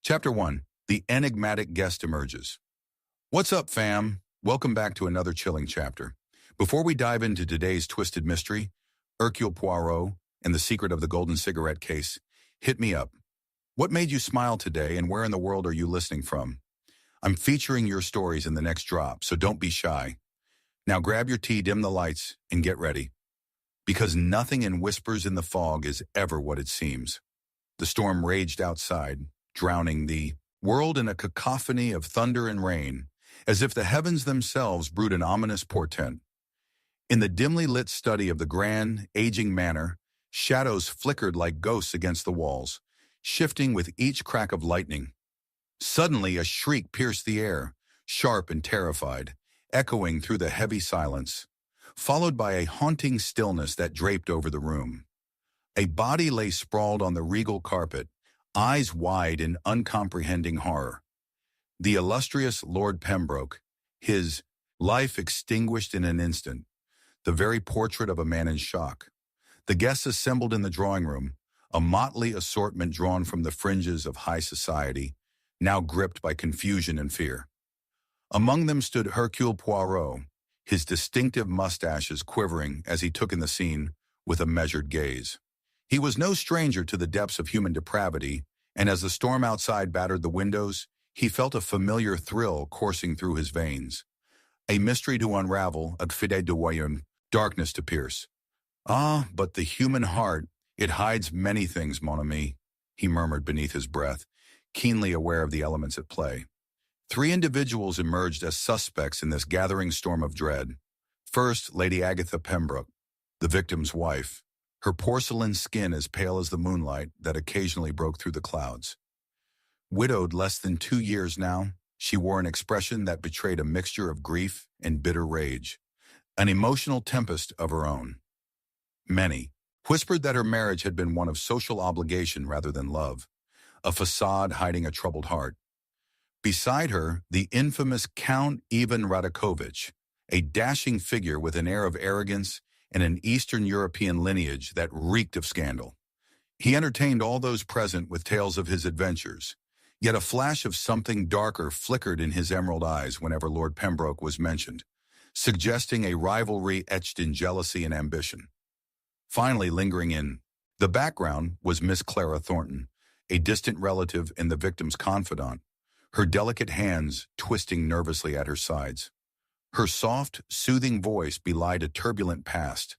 Chapter 1. The Enigmatic Guest Emerges. What's up, fam? Welcome back to another chilling chapter. Before we dive into today's twisted mystery, Hercule Poirot and the secret of the golden cigarette case, hit me up. What made you smile today, and where in the world are you listening from? I'm featuring your stories in the next drop, so don't be shy. Now grab your tea, dim the lights, and get ready. Because nothing in whispers in the fog is ever what it seems. The storm raged outside, drowning the world in a cacophony of thunder and rain, as if the heavens themselves brewed an ominous portent. In the dimly lit study of the grand, aging manor, shadows flickered like ghosts against the walls, shifting with each crack of lightning. Suddenly a shriek pierced the air, sharp and terrified, echoing through the heavy silence, followed by a haunting stillness that draped over the room. A body lay sprawled on the regal carpet, eyes wide in uncomprehending horror. The illustrious Lord Pembroke, his life extinguished in an instant, the very portrait of a man in shock. The guests assembled in the drawing room, a motley assortment drawn from the fringes of high society, now gripped by confusion and fear. Among them stood Hercule Poirot, his distinctive mustaches quivering as he took in the scene with a measured gaze. He was no stranger to the depths of human depravity, and as the storm outside battered the windows, he felt a familiar thrill coursing through his veins. A mystery to unravel, a fide de voyant, darkness to pierce. Ah, but the human heart, it hides many things, mon ami, he murmured beneath his breath, keenly aware of the elements at play. Three individuals emerged as suspects in this gathering storm of dread. First, Lady Agatha Pembroke, the victim's wife, her porcelain skin as pale as the moonlight that occasionally broke through the clouds. Widowed less than 2 years now, she wore an expression that betrayed a mixture of grief and bitter rage, an emotional tempest of her own. Many whispered that her marriage had been one of social obligation rather than love, a facade hiding a troubled heart. Beside her, the infamous Count Ivan Radakovich, a dashing figure with an air of arrogance and an Eastern European lineage that reeked of scandal. He entertained all those present with tales of his adventures, yet a flash of something darker flickered in his emerald eyes whenever Lord Pembroke was mentioned, suggesting a rivalry etched in jealousy and ambition. Finally, lingering in the background was Miss Clara Thornton, a distant relative and the victim's confidant, her delicate hands twisting nervously at her sides. Her soft, soothing voice belied a turbulent past,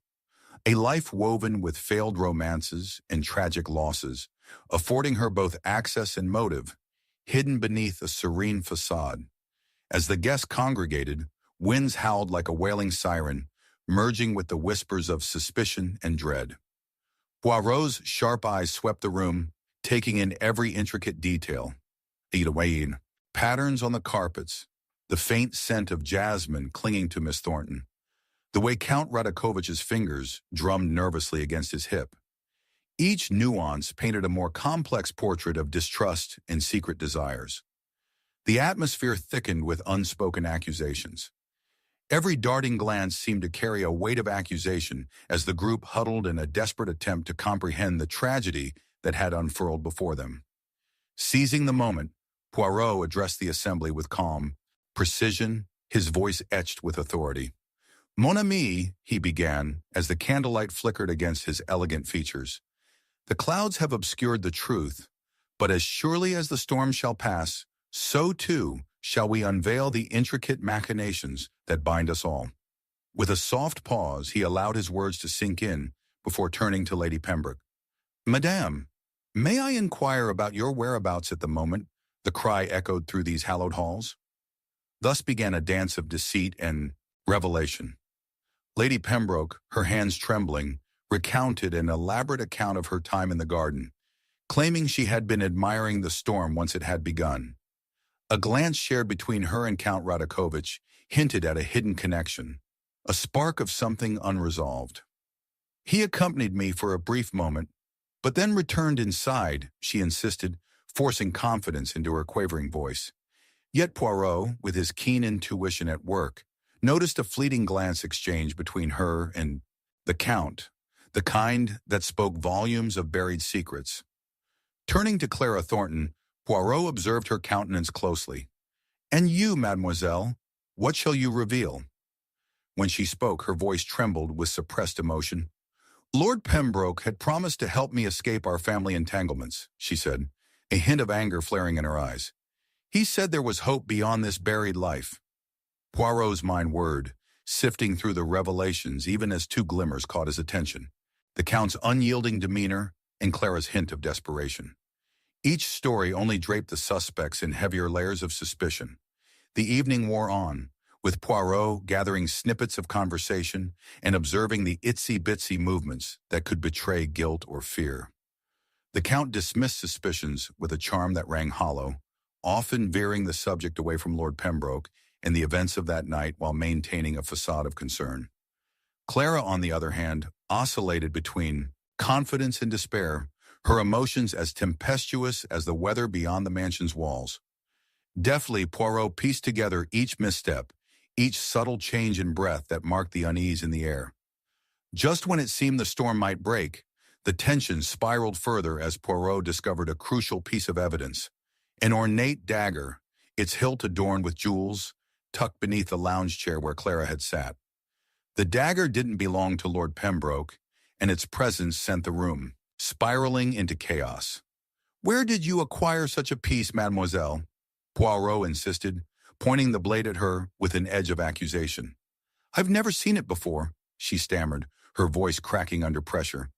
a life woven with failed romances and tragic losses, affording her both access and motive, hidden beneath a serene facade. As the guests congregated, winds howled like a wailing siren, merging with the whispers of suspicion and dread. Poirot's sharp eyes swept the room, taking in every intricate detail. Patterns on the carpets, the faint scent of jasmine clinging to Miss Thornton, the way Count Radakovich's fingers drummed nervously against his hip. Each nuance painted a more complex portrait of distrust and secret desires. The atmosphere thickened with unspoken accusations. Every darting glance seemed to carry a weight of accusation as the group huddled in a desperate attempt to comprehend the tragedy that had unfurled before them. Seizing the moment, Poirot addressed the assembly with calm precision, his voice etched with authority. Mon ami, he began, as the candlelight flickered against his elegant features. The clouds have obscured the truth, but as surely as the storm shall pass, so too shall we unveil the intricate machinations that bind us all. With a soft pause, he allowed his words to sink in before turning to Lady Pembroke. Madame, may I inquire about your whereabouts at the moment? The cry echoed through these hallowed halls. Thus began a dance of deceit and revelation. Lady Pembroke, her hands trembling, recounted an elaborate account of her time in the garden, claiming she had been admiring the storm once it had begun. A glance shared between her and Count Radakovich hinted at a hidden connection, a spark of something unresolved. He accompanied me for a brief moment, but then returned inside, she insisted, forcing confidence into her quavering voice. Yet Poirot, with his keen intuition at work, noticed a fleeting glance exchanged between her and the Count, the kind that spoke volumes of buried secrets. Turning to Clara Thornton, Poirot observed her countenance closely. "And you, mademoiselle, what shall you reveal?" When she spoke, her voice trembled with suppressed emotion. "Lord Pembroke had promised to help me escape our family entanglements," she said, a hint of anger flaring in her eyes. "He said there was hope beyond this buried life." Poirot's mind whirred, sifting through the revelations even as two glimmers caught his attention: the Count's unyielding demeanor and Clara's hint of desperation. Each story only draped the suspects in heavier layers of suspicion. The evening wore on, with Poirot gathering snippets of conversation and observing the itsy-bitsy movements that could betray guilt or fear. The Count dismissed suspicions with a charm that rang hollow, often veering the subject away from Lord Pembroke and the events of that night while maintaining a facade of concern. Clara, on the other hand, oscillated between confidence and despair, her emotions as tempestuous as the weather beyond the mansion's walls. Deftly, Poirot pieced together each misstep, each subtle change in breath that marked the unease in the air. Just when it seemed the storm might break, the tension spiraled further as Poirot discovered a crucial piece of evidence: an ornate dagger, its hilt adorned with jewels, tucked beneath the lounge chair where Clara had sat. The dagger didn't belong to Lord Pembroke, and its presence sent the room spiraling into chaos. "Where did you acquire such a piece, mademoiselle?" Poirot insisted, pointing the blade at her with an edge of accusation. "I've never seen it before," she stammered, her voice cracking under pressure.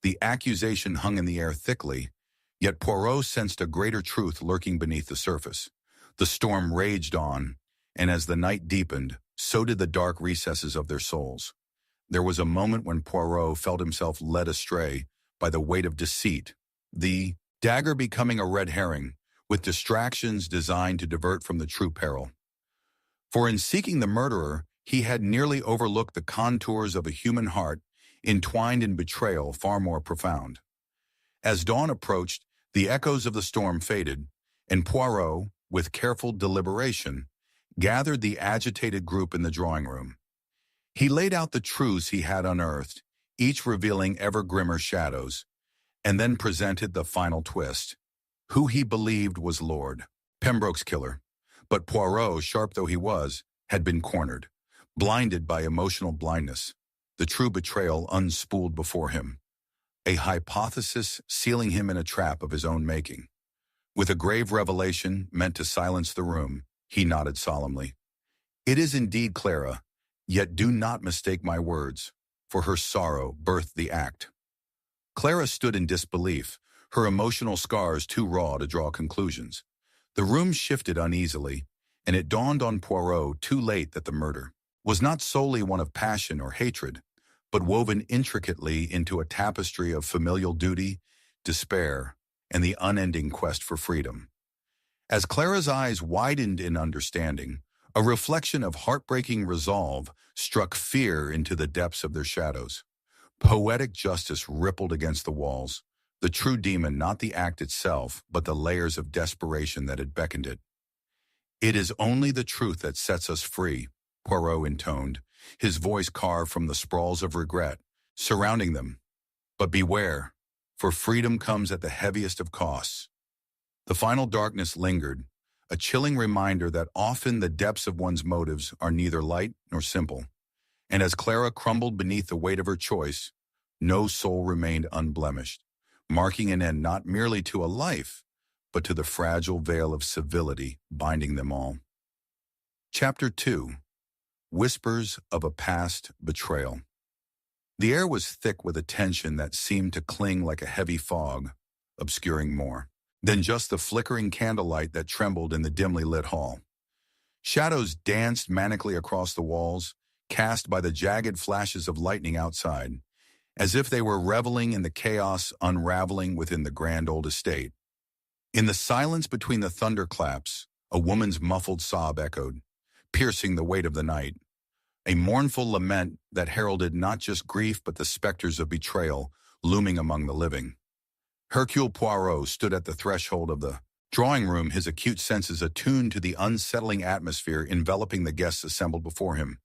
The accusation hung in the air thickly, yet Poirot sensed a greater truth lurking beneath the surface. The storm raged on, and as the night deepened, so did the dark recesses of their souls. There was a moment when Poirot felt himself led astray by the weight of deceit, the dagger becoming a red herring, with distractions designed to divert from the true peril. For in seeking the murderer, he had nearly overlooked the contours of a human heart entwined in betrayal far more profound. As dawn approached, the echoes of the storm faded, and Poirot, with careful deliberation, gathered the agitated group in the drawing room. He laid out the truths he had unearthed, each revealing ever grimmer shadows, and then presented the final twist: who he believed was Lord Pembroke's killer. But Poirot, sharp though he was, had been cornered, blinded by emotional blindness, the true betrayal unspooled before him, a hypothesis sealing him in a trap of his own making. With a grave revelation meant to silence the room, he nodded solemnly. "It is indeed Clara, yet do not mistake my words, for her sorrow birthed the act." Clara stood in disbelief, her emotional scars too raw to draw conclusions. The room shifted uneasily, and it dawned on Poirot too late that the murder was not solely one of passion or hatred, but woven intricately into a tapestry of familial duty, despair, and the unending quest for freedom. As Clara's eyes widened in understanding, a reflection of heartbreaking resolve struck fear into the depths of their shadows. Poetic justice rippled against the walls, the true demon not the act itself, but the layers of desperation that had beckoned it. "It is only the truth that sets us free," Poirot intoned, his voice carved from the sprawls of regret surrounding them. "But beware, for freedom comes at the heaviest of costs." The final darkness lingered, a chilling reminder that often the depths of one's motives are neither light nor simple. And as Clara crumbled beneath the weight of her choice, no soul remained unblemished, marking an end not merely to a life, but to the fragile veil of civility binding them all. Chapter 2. Whispers of a Past Betrayal. The air was thick with a tension that seemed to cling like a heavy fog, obscuring more than just the flickering candlelight that trembled in the dimly lit hall. Shadows danced manically across the walls, cast by the jagged flashes of lightning outside, as if they were reveling in the chaos unraveling within the grand old estate. In the silence between the thunderclaps, a woman's muffled sob echoed, piercing the weight of the night, a mournful lament that heralded not just grief but the specters of betrayal looming among the living. Hercule Poirot stood at the threshold of the drawing room, his acute senses attuned to the unsettling atmosphere enveloping the guests assembled before him.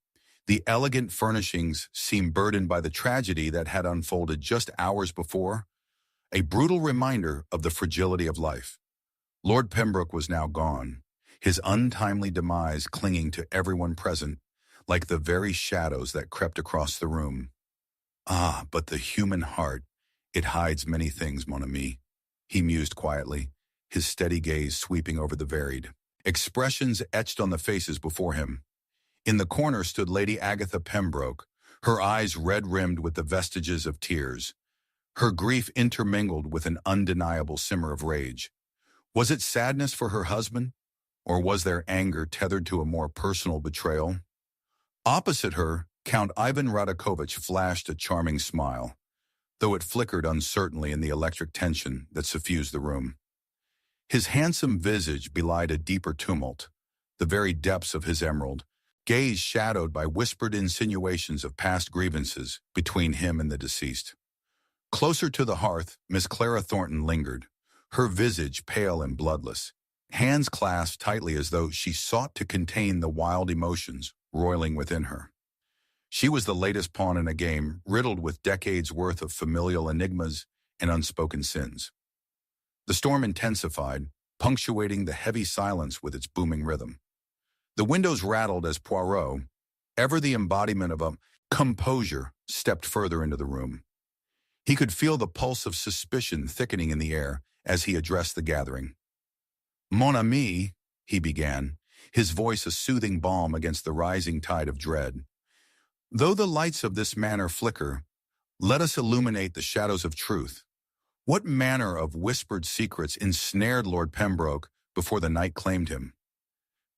The elegant furnishings seemed burdened by the tragedy that had unfolded just hours before, a brutal reminder of the fragility of life. Lord Pembroke was now gone, his untimely demise clinging to everyone present, like the very shadows that crept across the room. Ah, but the human heart, it hides many things, mon ami, he mused quietly, his steady gaze sweeping over the varied expressions etched on the faces before him. In the corner stood Lady Agatha Pembroke, her eyes red-rimmed with the vestiges of tears, her grief intermingled with an undeniable simmer of rage. Was it sadness for her husband, or was there anger tethered to a more personal betrayal? Opposite her, Count Ivan Radakovich flashed a charming smile, though it flickered uncertainly in the electric tension that suffused the room. His handsome visage belied a deeper tumult, the very depths of his emerald, gaze shadowed by whispered insinuations of past grievances between him and the deceased. Closer to the hearth, Miss Clara Thornton lingered, her visage pale and bloodless, hands clasped tightly as though she sought to contain the wild emotions roiling within her. She was the latest pawn in a game riddled with decades' worth of familial enigmas and unspoken sins. The storm intensified, punctuating the heavy silence with its booming rhythm. The windows rattled as Poirot, ever the embodiment of a composure, stepped further into the room. He could feel the pulse of suspicion thickening in the air as he addressed the gathering. "Mon ami," he began, his voice a soothing balm against the rising tide of dread. "Though the lights of this manor flicker, let us illuminate the shadows of truth. What manner of whispered secrets ensnared Lord Pembroke before the night claimed him?"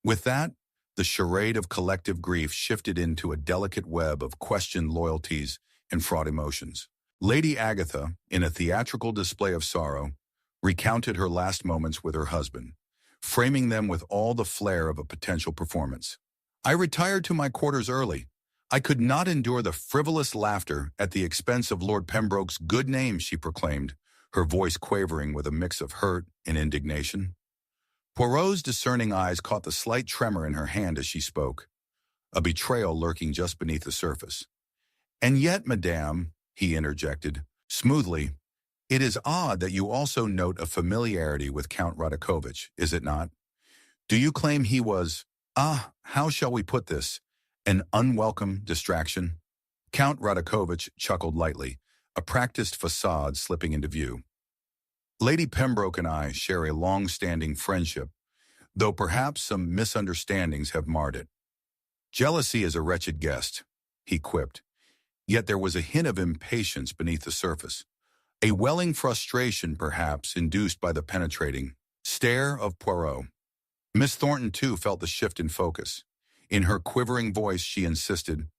With that, the charade of collective grief shifted into a delicate web of questioned loyalties and fraught emotions. Lady Agatha, in a theatrical display of sorrow, recounted her last moments with her husband, framing them with all the flair of a potential performance. "I retired to my quarters early. I could not endure the frivolous laughter at the expense of Lord Pembroke's good name," she proclaimed, her voice quavering with a mix of hurt and indignation. Poirot's discerning eyes caught the slight tremor in her hand as she spoke, a betrayal lurking just beneath the surface. "And yet, madame," he interjected, smoothly, "it is odd that you also note a familiarity with Count Radakovich, is it not? Do you claim he was, how shall we put this, an unwelcome distraction?" Count Radakovich chuckled lightly, a practiced facade slipping into view. "Lady Pembroke and I share a long-standing friendship, though perhaps some misunderstandings have marred it. Jealousy is a wretched guest," he quipped, yet there was a hint of impatience beneath the surface, a welling frustration perhaps induced by the penetrating stare of Poirot. Miss Thornton too felt the shift in focus. In her quivering voice she insisted,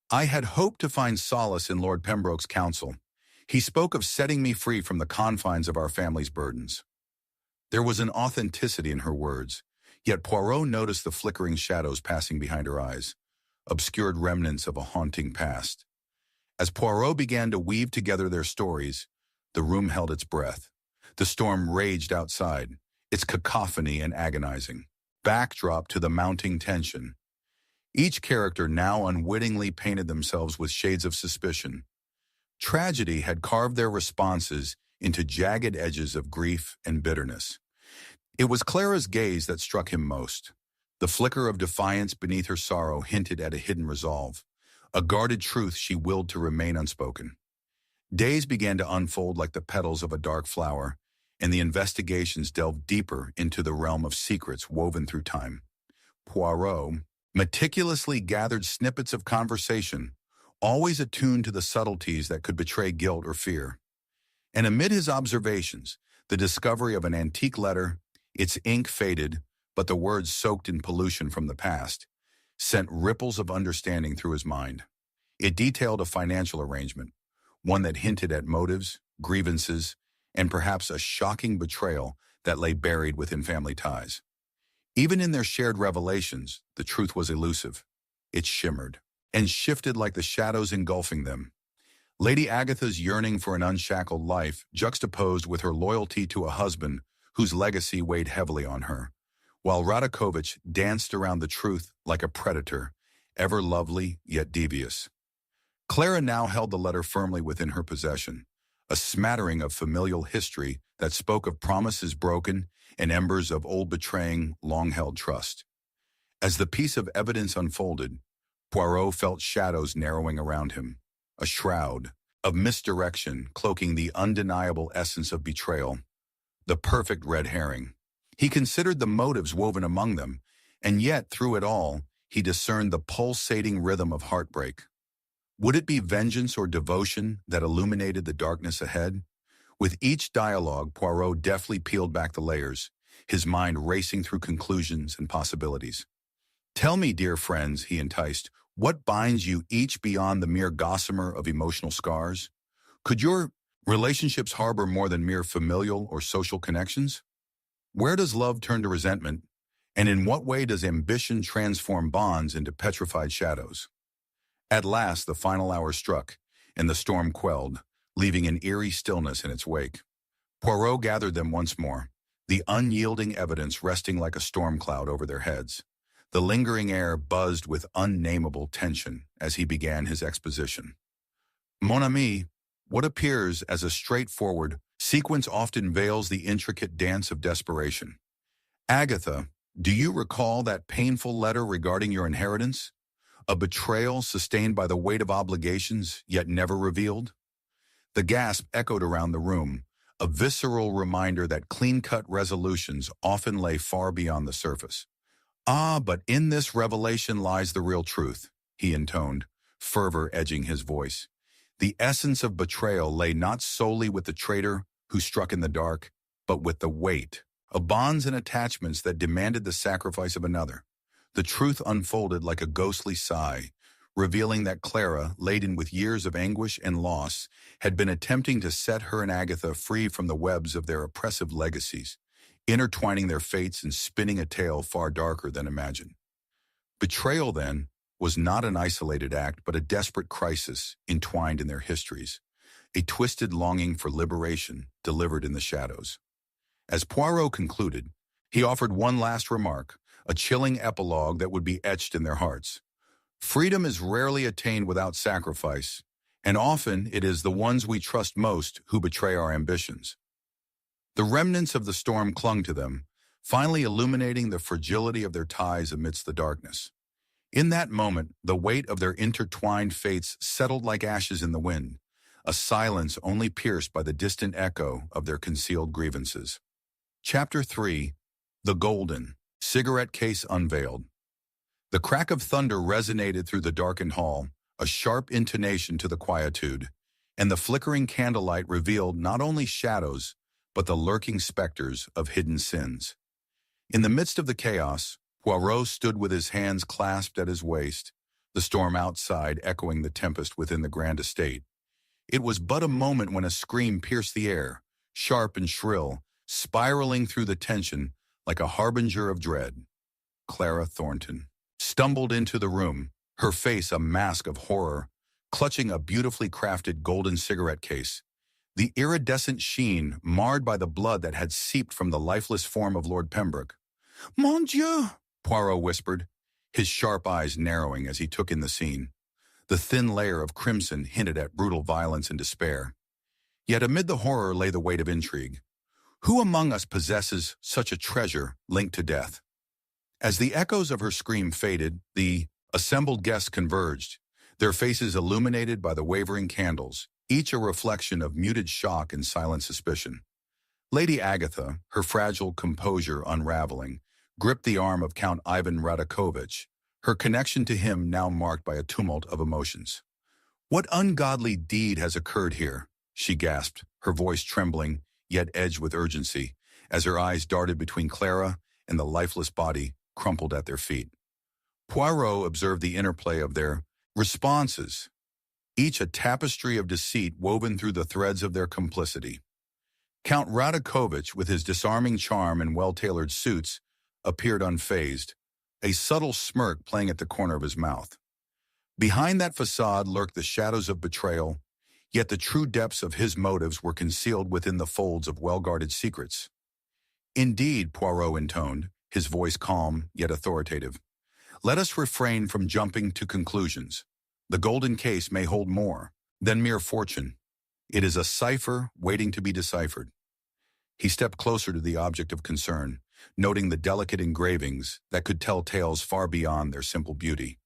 "I had hoped to find solace in Lord Pembroke's counsel. He spoke of setting me free from the confines of our family's burdens." There was an authenticity in her words, yet Poirot noticed the flickering shadows passing behind her eyes, obscured remnants of a haunting past. As Poirot began to weave together their stories, the room held its breath. The storm raged outside, its cacophony and agonizing backdrop to the mounting tension. Each character now unwittingly painted themselves with shades of suspicion. Tragedy had carved their responses into jagged edges of grief and bitterness. It was Clara's gaze that struck him most. The flicker of defiance beneath her sorrow hinted at a hidden resolve, a guarded truth she willed to remain unspoken. Days began to unfold like the petals of a dark flower, and the investigations delved deeper into the realm of secrets woven through time. Poirot meticulously gathered snippets of conversation, always attuned to the subtleties that could betray guilt or fear. And amid his observations, the discovery of an antique letter, its ink faded, but the words soaked in pollution from the past, sent ripples of understanding through his mind. It detailed a financial arrangement, one that hinted at motives, grievances, and perhaps a shocking betrayal that lay buried within family ties. Even in their shared revelations, the truth was elusive. It shimmered and shifted like the shadows engulfing them. Lady Agatha's yearning for an unshackled life juxtaposed with her loyalty to a husband whose legacy weighed heavily on her, while Radakovich danced around the truth like a predator, ever lovely yet devious. Clara now held the letter firmly within her possession, a smattering of familial history that spoke of promises broken and embers of old betraying long-held trust. As the piece of evidence unfolded, Poirot felt shadows narrowing around him, a shroud of misdirection cloaking the undeniable essence of betrayal, the perfect red herring. He considered the motives woven among them, and yet through it all, he discerned the pulsating rhythm of heartbreak. Would it be vengeance or devotion that illuminated the darkness ahead? With each dialogue, Poirot deftly peeled back the layers, his mind racing through conclusions and possibilities. "Tell me, dear friends," he enticed, "what binds you each beyond the mere gossamer of emotional scars? Could your relationships harbor more than mere familial or social connections? Where does love turn to resentment? And in what way does ambition transform bonds into petrified shadows?" At last, the final hour struck, and the storm quelled, leaving an eerie stillness in its wake. Poirot gathered them once more, the unyielding evidence resting like a storm cloud over their heads. The lingering air buzzed with unnameable tension as he began his exposition. "Mon ami, what appears as a straightforward sequence often veils the intricate dance of desperation. Agatha, do you recall that painful letter regarding your inheritance? A betrayal sustained by the weight of obligations, yet never revealed?" The gasp echoed around the room, a visceral reminder that clean-cut resolutions often lay far beyond the surface. "Ah, but in this revelation lies the real truth," he intoned, fervor edging his voice. "The essence of betrayal lay not solely with the traitor who struck in the dark, but with the weight of bonds and attachments that demanded the sacrifice of another. The truth unfolded like a ghostly sigh, revealing that Clara, laden with years of anguish and loss, had been attempting to set her and Agatha free from the webs of their oppressive legacies, intertwining their fates and spinning a tale far darker than imagined. Betrayal, then, was not an isolated act, but a desperate crisis entwined in their histories, a twisted longing for liberation delivered in the shadows. As Poirot concluded, he offered one last remark, a chilling epilogue that would be etched in their hearts. "Freedom is rarely attained without sacrifice, and often it is the ones we trust most who betray our ambitions." The remnants of the storm clung to them, finally illuminating the fragility of their ties amidst the darkness. In that moment, the weight of their intertwined fates settled like ashes in the wind, a silence only pierced by the distant echo of their concealed grievances. Chapter 3. The Golden Cigarette Case Unveiled. The crack of thunder resonated through the darkened hall, a sharp intonation to the quietude, and the flickering candlelight revealed not only shadows, but the lurking specters of hidden sins. In the midst of the chaos, Poirot stood with his hands clasped at his waist, the storm outside echoing the tempest within the grand estate. It was but a moment when a scream pierced the air, sharp and shrill, spiraling through the tension like a harbinger of dread. Clara Thornton stumbled into the room, her face a mask of horror, clutching a beautifully crafted golden cigarette case, the iridescent sheen marred by the blood that had seeped from the lifeless form of Lord Pembroke. "Mon Dieu!" Poirot whispered, his sharp eyes narrowing as he took in the scene. The thin layer of crimson hinted at brutal violence and despair. Yet amid the horror lay the weight of intrigue. Who among us possesses such a treasure linked to death? As the echoes of her scream faded, the assembled guests converged, their faces illuminated by the wavering candles, each a reflection of muted shock and silent suspicion. Lady Agatha, her fragile composure unraveling, gripped the arm of Count Ivan Radakovich, her connection to him now marked by a tumult of emotions. "What ungodly deed has occurred here?" she gasped, her voice trembling, yet edged with urgency, as her eyes darted between Clara and the lifeless body crumpled at their feet. Poirot observed the interplay of their responses, each a tapestry of deceit woven through the threads of their complicity. Count Radakovich, with his disarming charm and well-tailored suits, appeared unfazed, a subtle smirk playing at the corner of his mouth. Behind that facade lurked the shadows of betrayal, yet the true depths of his motives were concealed within the folds of well-guarded secrets. "Indeed," Poirot intoned, his voice calm yet authoritative, "let us refrain from jumping to conclusions. The golden case may hold more than mere fortune. It is a cipher waiting to be deciphered." He stepped closer to the object of concern, noting the delicate engravings that could tell tales far beyond their simple beauty.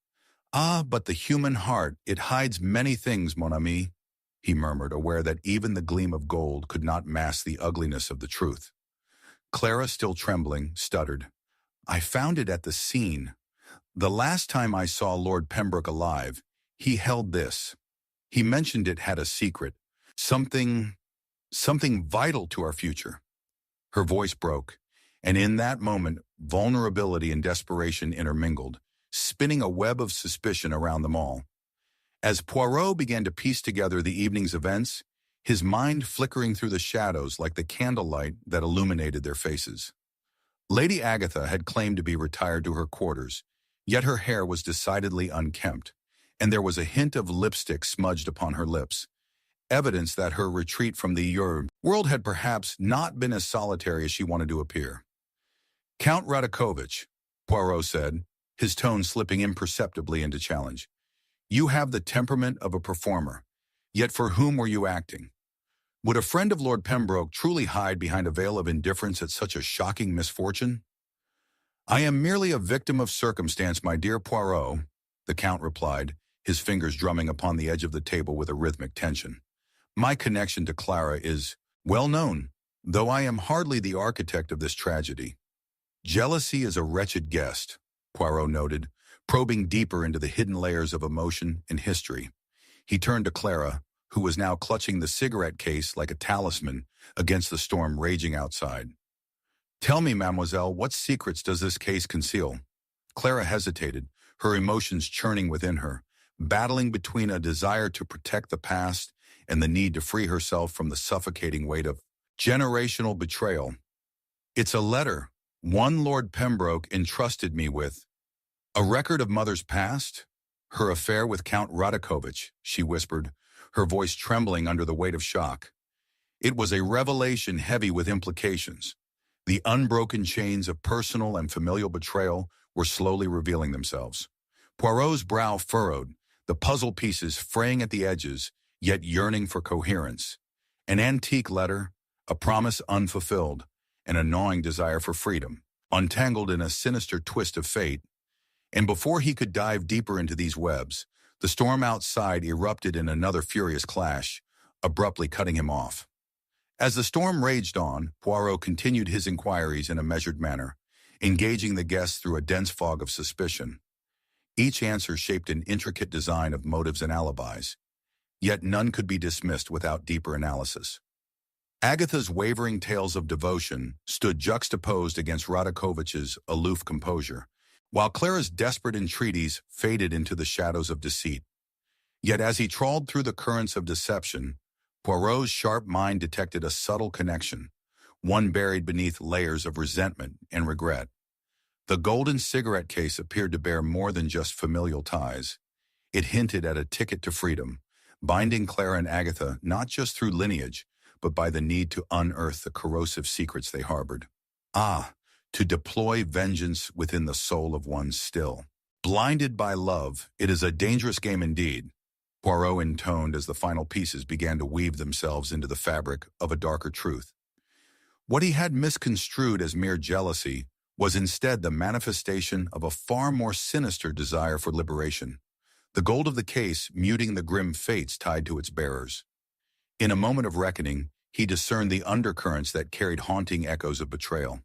"Ah, but the human heart, it hides many things, mon ami," he murmured, aware that even the gleam of gold could not mask the ugliness of the truth. Clara, still trembling, stuttered, "I found it at the scene. The last time I saw Lord Pembroke alive, he held this. He mentioned it had a secret, something, something vital to our future." Her voice broke, and in that moment, vulnerability and desperation intermingled, spinning a web of suspicion around them all. As Poirot began to piece together the evening's events, his mind flickering through the shadows like the candlelight that illuminated their faces. Lady Agatha had claimed to be retired to her quarters, yet her hair was decidedly unkempt, and there was a hint of lipstick smudged upon her lips, evidence that her retreat from the world had perhaps not been as solitary as she wanted to appear. "Count Radakovich," Poirot said, his tone slipping imperceptibly into challenge. "You have the temperament of a performer, yet for whom were you acting? Would a friend of Lord Pembroke truly hide behind a veil of indifference at such a shocking misfortune?" "I am merely a victim of circumstance, my dear Poirot," the Count replied, his fingers drumming upon the edge of the table with a rhythmic tension. "My connection to Clara is well known, though I am hardly the architect of this tragedy." "Jealousy is a wretched guest," Poirot noted, probing deeper into the hidden layers of emotion and history. He turned to Clara, who was now clutching the cigarette case like a talisman against the storm raging outside. "Tell me, mademoiselle, what secrets does this case conceal?" Clara hesitated, her emotions churning within her, battling between a desire to protect the past and the need to free herself from the suffocating weight of generational betrayal. "It's a letter, one Lord Pembroke entrusted me with." "A record of mother's past? Her affair with Count Radakovich," she whispered, her voice trembling under the weight of shock. It was a revelation heavy with implications. The unbroken chains of personal and familial betrayal were slowly revealing themselves. Poirot's brow furrowed, the puzzle pieces fraying at the edges, yet yearning for coherence. An antique letter, a promise unfulfilled, and a gnawing desire for freedom, untangled in a sinister twist of fate. And before he could dive deeper into these webs, the storm outside erupted in another furious clash, abruptly cutting him off. As the storm raged on, Poirot continued his inquiries in a measured manner, engaging the guests through a dense fog of suspicion. Each answer shaped an intricate design of motives and alibis, yet none could be dismissed without deeper analysis. Agatha's wavering tales of devotion stood juxtaposed against Radakovich's aloof composure, while Clara's desperate entreaties faded into the shadows of deceit. Yet as he trawled through the currents of deception, Poirot's sharp mind detected a subtle connection, one buried beneath layers of resentment and regret. The golden cigarette case appeared to bear more than just familial ties. It hinted at a ticket to freedom, binding Clara and Agatha not just through lineage, but by the need to unearth the corrosive secrets they harbored. Ah, to deploy vengeance within the soul of one still. Blinded by love, it is a dangerous game indeed, Poirot intoned as the final pieces began to weave themselves into the fabric of a darker truth. What he had misconstrued as mere jealousy was instead the manifestation of a far more sinister desire for liberation, the gold of the case muting the grim fates tied to its bearers. In a moment of reckoning, he discerned the undercurrents that carried haunting echoes of betrayal.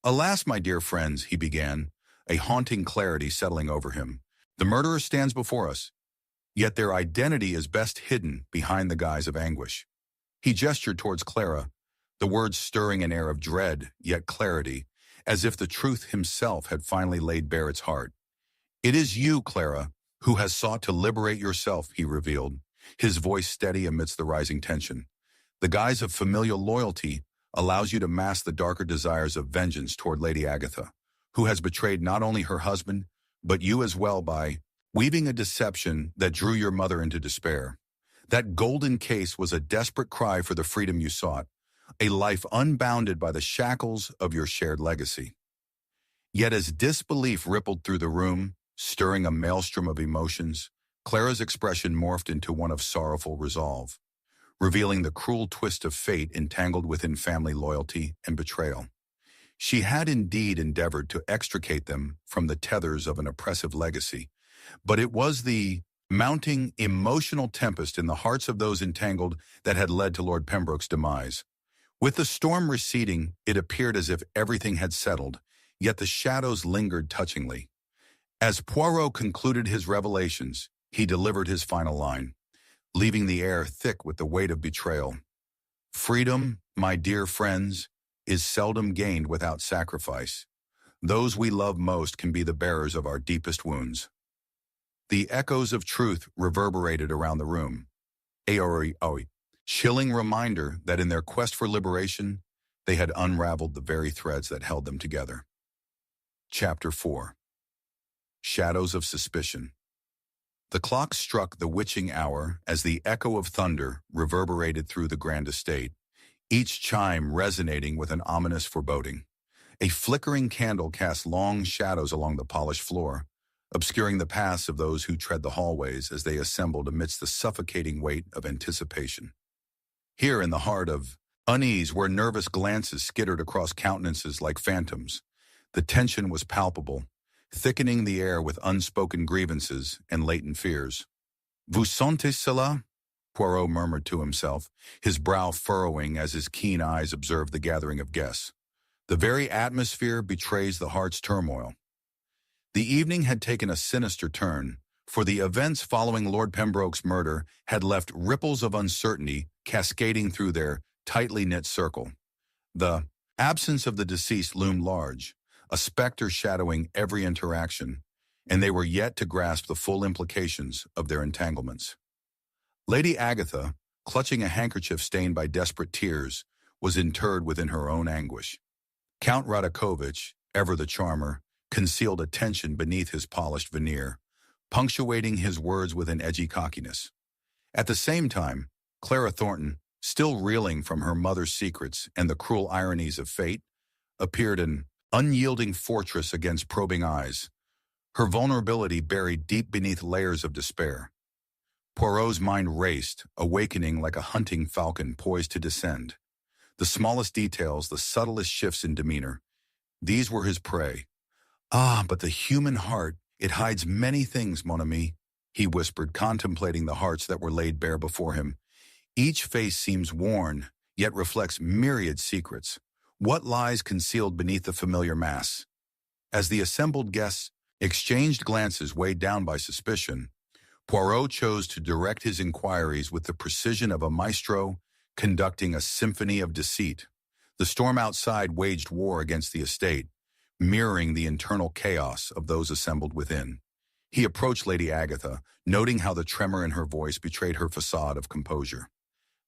"Alas, my dear friends," he began, a haunting clarity settling over him. "The murderer stands before us, yet their identity is best hidden behind the guise of anguish." He gestured towards Clara, the words stirring an air of dread, yet clarity, as if the truth himself had finally laid bare its heart. "It is you, Clara, who has sought to liberate yourself," he revealed, his voice steady amidst the rising tension. "The guise of familial loyalty allows you to mask the darker desires of vengeance toward Lady Agatha, who has betrayed not only her husband, but you as well by weaving a deception that drew your mother into despair. That golden case was a desperate cry for the freedom you sought, a life unbounded by the shackles of your shared legacy." Yet as disbelief rippled through the room, stirring a maelstrom of emotions, Clara's expression morphed into one of sorrowful resolve. revealing the cruel twist of fate entangled within family loyalty and betrayal. She had indeed endeavored to extricate them from the tethers of an oppressive legacy, but it was the mounting emotional tempest in the hearts of those entangled that had led to Lord Pembroke's demise. With the storm receding, it appeared as if everything had settled, yet the shadows lingered touchingly. As Poirot concluded his revelations, he delivered his final line, leaving the air thick with the weight of betrayal. Freedom, my dear friends, is seldom gained without sacrifice. Those we love most can be the bearers of our deepest wounds. The echoes of truth reverberated around the room. A chilling reminder that in their quest for liberation, they had unraveled the very threads that held them together. Chapter 4. Shadows of Suspicion. The clock struck the witching hour as the echo of thunder reverberated through the grand estate, each chime resonating with an ominous foreboding. A flickering candle cast long shadows along the polished floor, obscuring the paths of those who tread the hallways as they assembled amidst the suffocating weight of anticipation. Here in the heart of unease, where nervous glances skittered across countenances like phantoms, the tension was palpable, thickening the air with unspoken grievances and latent fears. "Vous sentez cela?" Poirot murmured to himself, his brow furrowing as his keen eyes observed the gathering of guests. The very atmosphere betrays the heart's turmoil. The evening had taken a sinister turn, for the events following Lord Pembroke's murder had left ripples of uncertainty cascading through their tightly knit circle. The absence of the deceased loomed large, a specter shadowing every interaction, and they were yet to grasp the full implications of their entanglements. Lady Agatha, clutching a handkerchief stained by desperate tears, was interred within her own anguish. Count Radakovich, ever the charmer, concealed a tension beneath his polished veneer, punctuating his words with an edgy cockiness. At the same time, Clara Thornton, still reeling from her mother's secrets and the cruel ironies of fate, appeared an unyielding fortress against probing eyes, her vulnerability buried deep beneath layers of despair. Poirot's mind raced, awakening like a hunting falcon poised to descend. The smallest details, the subtlest shifts in demeanor, these were his prey. "Ah, but the human heart, it hides many things, mon ami," he whispered, contemplating the hearts that were laid bare before him. "Each face seems worn, yet reflects myriad secrets. What lies concealed beneath the familiar mass?" As the assembled guests exchanged glances weighed down by suspicion, Poirot chose to direct his inquiries with the precision of a maestro conducting a symphony of deceit. The storm outside waged war against the estate, mirroring the internal chaos of those assembled within. He approached Lady Agatha, noting how the tremor in her voice betrayed her facade of composure.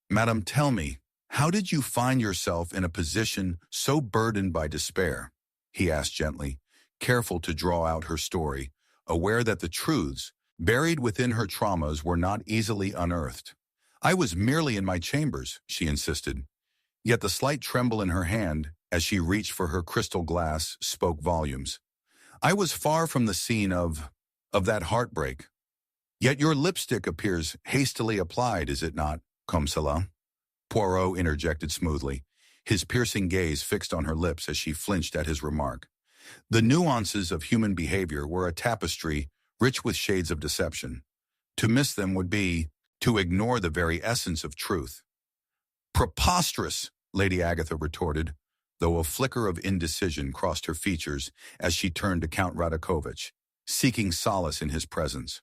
"Madam, tell me, how did you find yourself in a position so burdened by despair?" he asked gently, careful to draw out her story, aware that the truths buried within her traumas were not easily unearthed. "I was merely in my chambers," she insisted. Yet the slight tremble in her hand, as she reached for her crystal glass, spoke volumes. "I was far from the scene of that heartbreak. Yet your lipstick appears hastily applied, is it not, comme cela?" Poirot interjected smoothly, his piercing gaze fixed on her lips as she flinched at his remark. The nuances of human behavior were a tapestry rich with shades of deception. To miss them would be to ignore the very essence of truth. "Preposterous," Lady Agatha retorted, though a flicker of indecision crossed her features as she turned to Count Radakovich, seeking solace in his presence.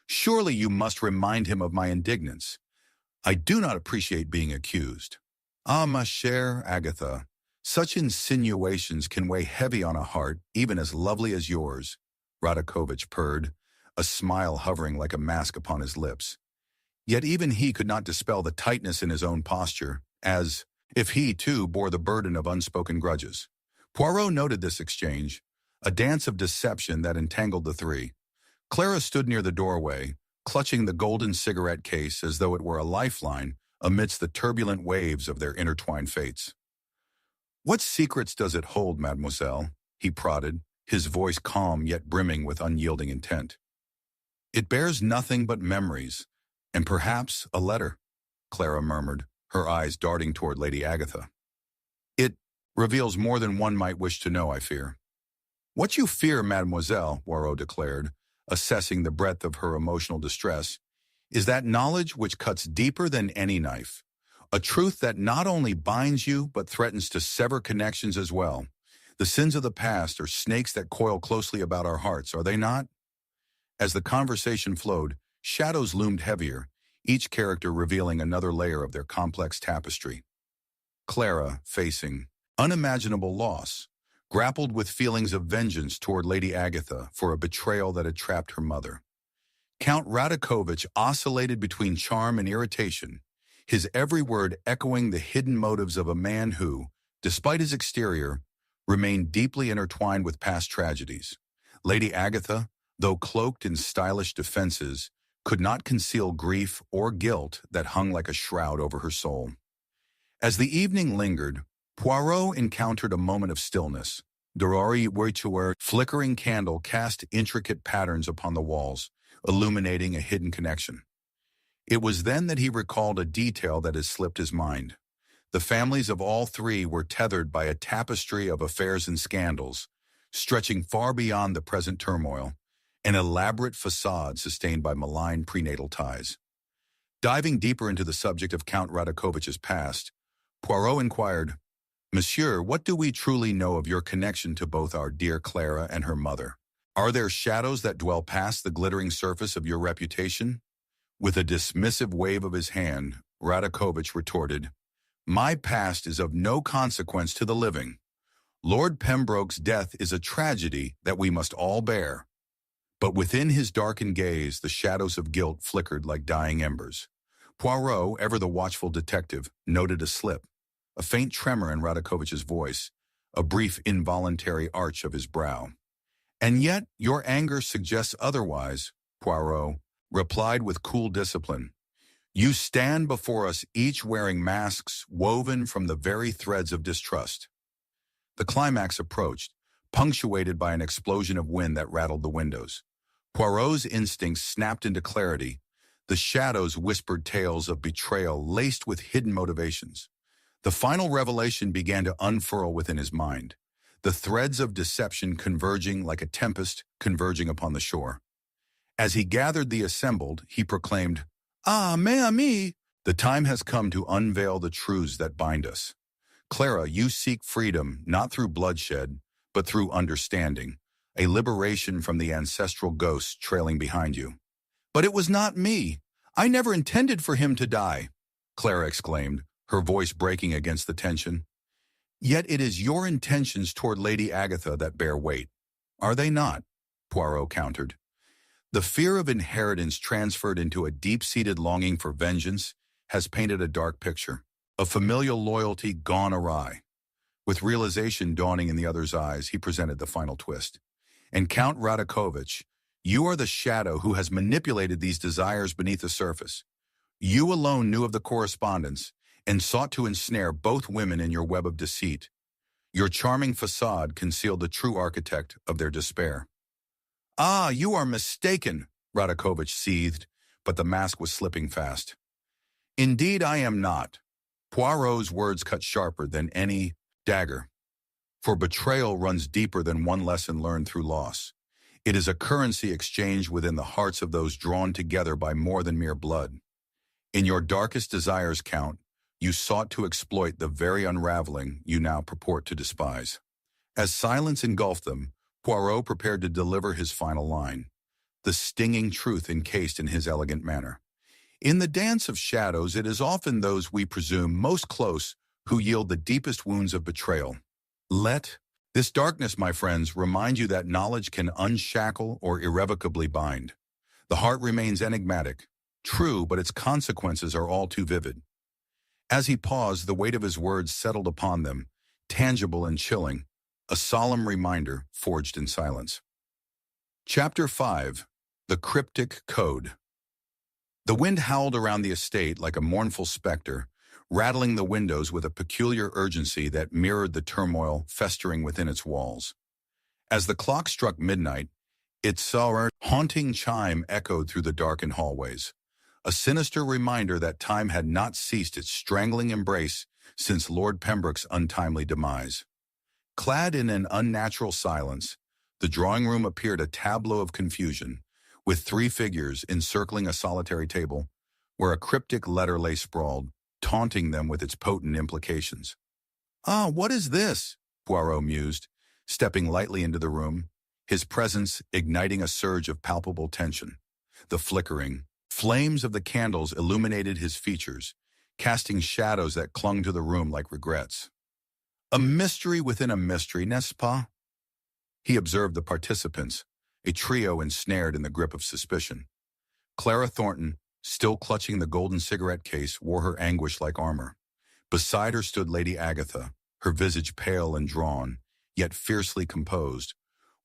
"Surely you must remind him of my indignance. I do not appreciate being accused." "Ah, ma chère Agatha, such insinuations can weigh heavy on a heart even as lovely as yours," Radakovich purred, a smile hovering like a mask upon his lips. Yet even he could not dispel the tightness in his own posture, as if he, too, bore the burden of unspoken grudges. Poirot noted this exchange, a dance of deception that entangled the three. Clara stood near the doorway, clutching the golden cigarette case as though it were a lifeline amidst the turbulent waves of their intertwined fates. "What secrets does it hold, mademoiselle?" he prodded, his voice calm yet brimming with unyielding intent. "It bears nothing but memories, and perhaps a letter." Clara murmured, her eyes darting toward Lady Agatha. It reveals more than one might wish to know, I fear. What you fear, mademoiselle, Poirot declared, assessing the breadth of her emotional distress, is that knowledge which cuts deeper than any knife. A truth that not only binds you, but threatens to sever connections as well. The sins of the past are snakes that coil closely about our hearts, are they not? As the conversation flowed, shadows loomed heavier, each character revealing another layer of their complex tapestry. Clara, facing unimaginable loss, grappled with feelings of vengeance toward Lady Agatha for a betrayal that had trapped her mother. Count Radakovich oscillated between charm and irritation, his every word echoing the hidden motives of a man who, despite his exterior, remained deeply intertwined with past tragedies. Lady Agatha, though cloaked in stylish defenses, could not conceal grief or guilt that hung like a shroud over her soul. As the evening lingered, Poirot encountered a moment of stillness. Dorari Wituer flickering candle cast intricate patterns upon the walls, illuminating a hidden connection. It was then that he recalled a detail that had slipped his mind. The families of all three were tethered by a tapestry of affairs and scandals, stretching far beyond the present turmoil, an elaborate facade sustained by malign prenatal ties. Diving deeper into the subject of Count Radakovich's past, Poirot inquired, "Monsieur, what do we truly know of your connection to both our dear Clara and her mother? Are there shadows that dwell past the glittering surface of your reputation?" With a dismissive wave of his hand, Radakovich retorted, "My past is of no consequence to the living. Lord Pembroke's death is a tragedy that we must all bear." But within his darkened gaze, the shadows of guilt flickered like dying embers. Poirot, ever the watchful detective, noted a slip, a faint tremor in Radakovich's voice, a brief involuntary arch of his brow. "And yet your anger suggests otherwise," Poirot replied with cool discipline. "You stand before us each wearing masks woven from the very threads of distrust." The climax approached, punctuated by an explosion of wind that rattled the windows. Poirot's instincts snapped into clarity. The shadows whispered tales of betrayal laced with hidden motivations. The final revelation began to unfurl within his mind, the threads of deception converging like a tempest converging upon the shore. As he gathered the assembled, he proclaimed, "Ah, mes amis, the time has come to unveil the truths that bind us. Clara, you seek freedom not through bloodshed, but through understanding, a liberation from the ancestral ghosts trailing behind you." "But it was not me. I never intended for him to die," Clara exclaimed, her voice breaking against the tension. "Yet it is your intentions toward Lady Agatha that bear weight, are they not?" Poirot countered. "The fear of inheritance transferred into a deep-seated longing for vengeance has painted a dark picture, a familial loyalty gone awry." With realization dawning in the other's eyes, he presented the final twist. "And Count Radakovich, you are the shadow who has manipulated these desires beneath the surface. You alone knew of the correspondence and sought to ensnare both women in your web of deceit. Your charming facade concealed the true architect of their despair." "Ah, you are mistaken," Radakovich seethed, but the mask was slipping fast. "Indeed I am not." Poirot's words cut sharper than any dagger. "For betrayal runs deeper than one lesson learned through loss. It is a currency exchanged within the hearts of those drawn together by more than mere blood. In your darkest desires, Count, you sought to exploit the very unraveling you now purport to despise." As silence engulfed them, Poirot prepared to deliver his final line, the stinging truth encased in his elegant manner. "In the dance of shadows, it is often those we presume most close who yield the deepest wounds of betrayal. Let this darkness, my friends, remind you that knowledge can unshackle or irrevocably bind. The heart remains enigmatic, true, but its consequences are all too vivid." As he paused, the weight of his words settled upon them, tangible and chilling, a solemn reminder forged in silence. Chapter 5. The Cryptic Code. The wind howled around the estate like a mournful specter, rattling the windows with a peculiar urgency that mirrored the turmoil festering within its walls. As the clock struck midnight, its sour, haunting chime echoed through the darkened hallways. a sinister reminder that time had not ceased its strangling embrace since Lord Pembroke's untimely demise. Clad in an unnatural silence, the drawing room appeared a tableau of confusion, with three figures encircling a solitary table, where a cryptic letter lay sprawled, taunting them with its potent implications. "Ah, what is this?" Poirot mused, stepping lightly into the room, his presence igniting a surge of palpable tension. The flickering flames of the candles illuminated his features, casting shadows that clung to the room like regrets. "A mystery within a mystery, n'est-ce pas?" He observed the participants, a trio ensnared in the grip of suspicion. Clara Thornton, still clutching the golden cigarette case, wore her anguish like armor. Beside her stood Lady Agatha, her visage pale and drawn, yet fiercely composed,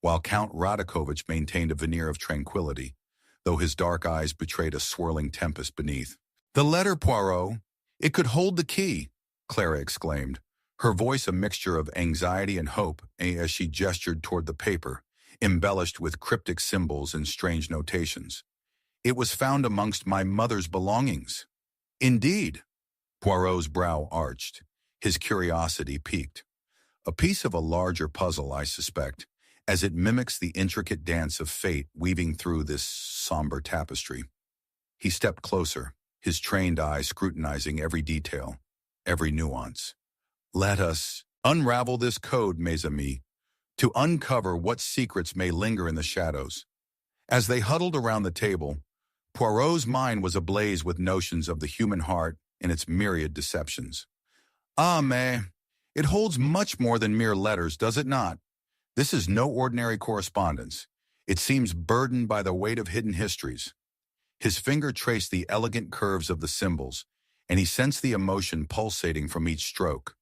while Count Radakovich maintained a veneer of tranquility, though his dark eyes betrayed a swirling tempest beneath. "The letter, Poirot! It could hold the key!" Clara exclaimed, her voice a mixture of anxiety and hope as she gestured toward the paper, embellished with cryptic symbols and strange notations. "It was found amongst my mother's belongings." "Indeed?" Poirot's brow arched, his curiosity piqued. "A piece of a larger puzzle, I suspect, as it mimics the intricate dance of fate weaving through this somber tapestry." He stepped closer, his trained eye scrutinizing every detail, every nuance. "Let us unravel this code, mes amis, to uncover what secrets may linger in the shadows." As they huddled around the table, Poirot's mind was ablaze with notions of the human heart and its myriad deceptions. "Ah, mais, it holds much more than mere letters, does it not? This is no ordinary correspondence. It seems burdened by the weight of hidden histories." His finger traced the elegant curves of the symbols, and he sensed the emotion pulsating from each stroke,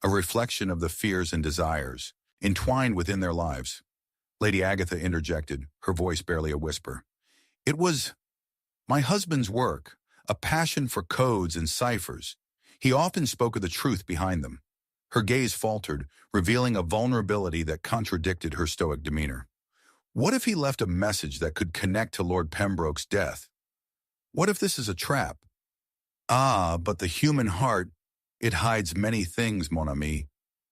a reflection of the fears and desires entwined within their lives. Lady Agatha interjected, her voice barely a whisper. "It was my husband's work, a passion for codes and ciphers. He often spoke of the truth behind them." Her gaze faltered, revealing a vulnerability that contradicted her stoic demeanor. What if he left a message that could connect to Lord Pembroke's death? What if this is a trap? "Ah, but the human heart, it hides many things, mon ami,"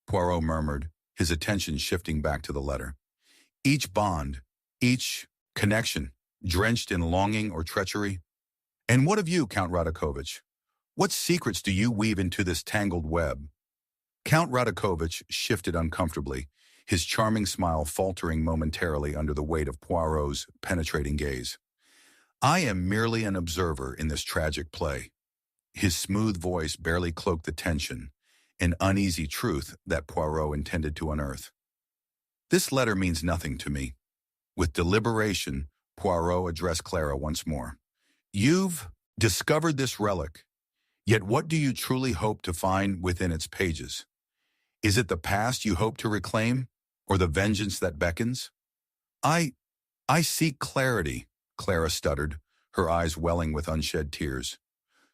Poirot murmured, his attention shifting back to the letter. "Each bond, each connection, drenched in longing or treachery. And what of you, Count Radakovich? What secrets do you weave into this tangled web?" Count Radakovich shifted uncomfortably, his charming smile faltering momentarily under the weight of Poirot's penetrating gaze. "I am merely an observer in this tragic play." His smooth voice barely cloaked the tension, an uneasy truth that Poirot intended to unearth. "This letter means nothing to me." With deliberation, Poirot addressed Clara once more. "You've discovered this relic, yet what do you truly hope to find within its pages? Is it the past you hope to reclaim, or the vengeance that beckons?" I seek clarity," Clara stuttered, her eyes welling with unshed tears,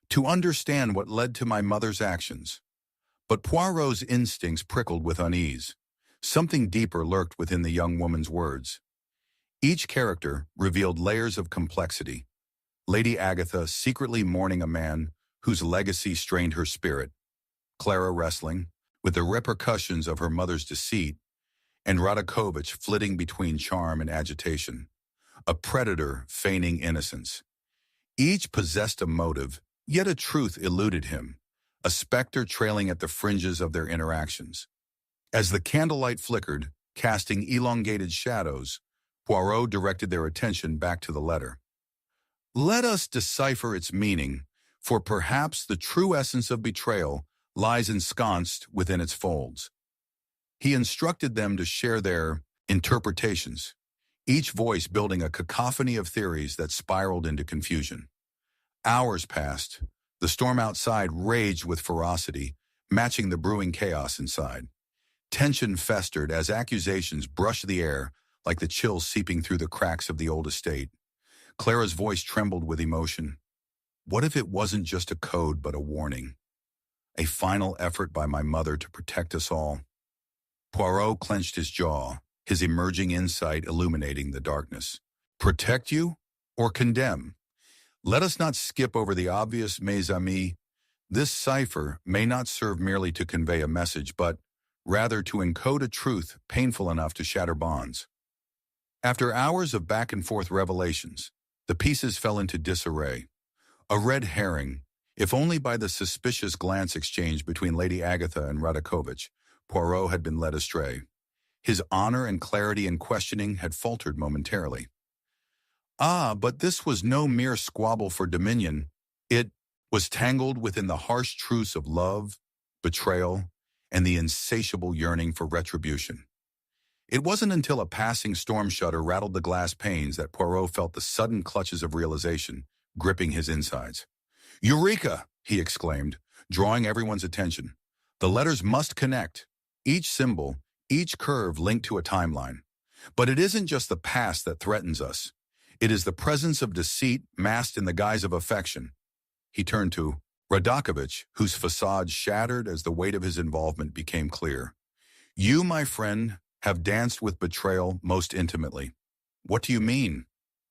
"to understand what led to my mother's actions." But Poirot's instincts prickled with unease. Something deeper lurked within the young woman's words. Each character revealed layers of complexity. Lady Agatha secretly mourning a man whose legacy strained her spirit, Clara wrestling with the repercussions of her mother's deceit, and Radakovich flitting between charm and agitation, a predator feigning innocence. Each possessed a motive, yet a truth eluded him, a specter trailing at the fringes of their interactions. As the candlelight flickered, casting elongated shadows, Poirot directed their attention back to the letter. "Let us decipher its meaning, for perhaps the true essence of betrayal lies ensconced within its folds." He instructed them to share their interpretations, each voice building a cacophony of theories that spiraled into confusion. Hours passed. The storm outside raged with ferocity, matching the brewing chaos inside. Tension festered as accusations brushed the air like the chills seeping through the cracks of the old estate. Clara's voice trembled with emotion. What if it wasn't just a code but a warning? A final effort by my mother to protect us all? Poirot clenched his jaw, his emerging insight illuminating the darkness. Protect you or condemn? Let us not skip over the obvious, mes amis. This cipher may not serve merely to convey a message, but rather to encode a truth painful enough to shatter bonds. After hours of back-and-forth revelations, the pieces fell into disarray. A red herring, if only by the suspicious glance exchange between Lady Agatha and Radakovich, Poirot had been led astray. His honor and clarity in questioning had faltered momentarily. But this was no mere squabble for dominion. It was tangled within the harsh truths of love, betrayal, and the insatiable yearning for retribution. It wasn't until a passing storm shudder rattled the glass panes that Poirot felt the sudden clutches of realization gripping his insides. "Eureka!" he exclaimed, drawing everyone's attention. "The letters must connect. Each symbol, each curve linked to a timeline. But it isn't just the past that threatens us. It is the presence of deceit masked in the guise of affection." He turned to Radakovich, whose facade shattered as the weight of his involvement became clear. "You, my friend, have danced with betrayal most intimately." "What do you mean?"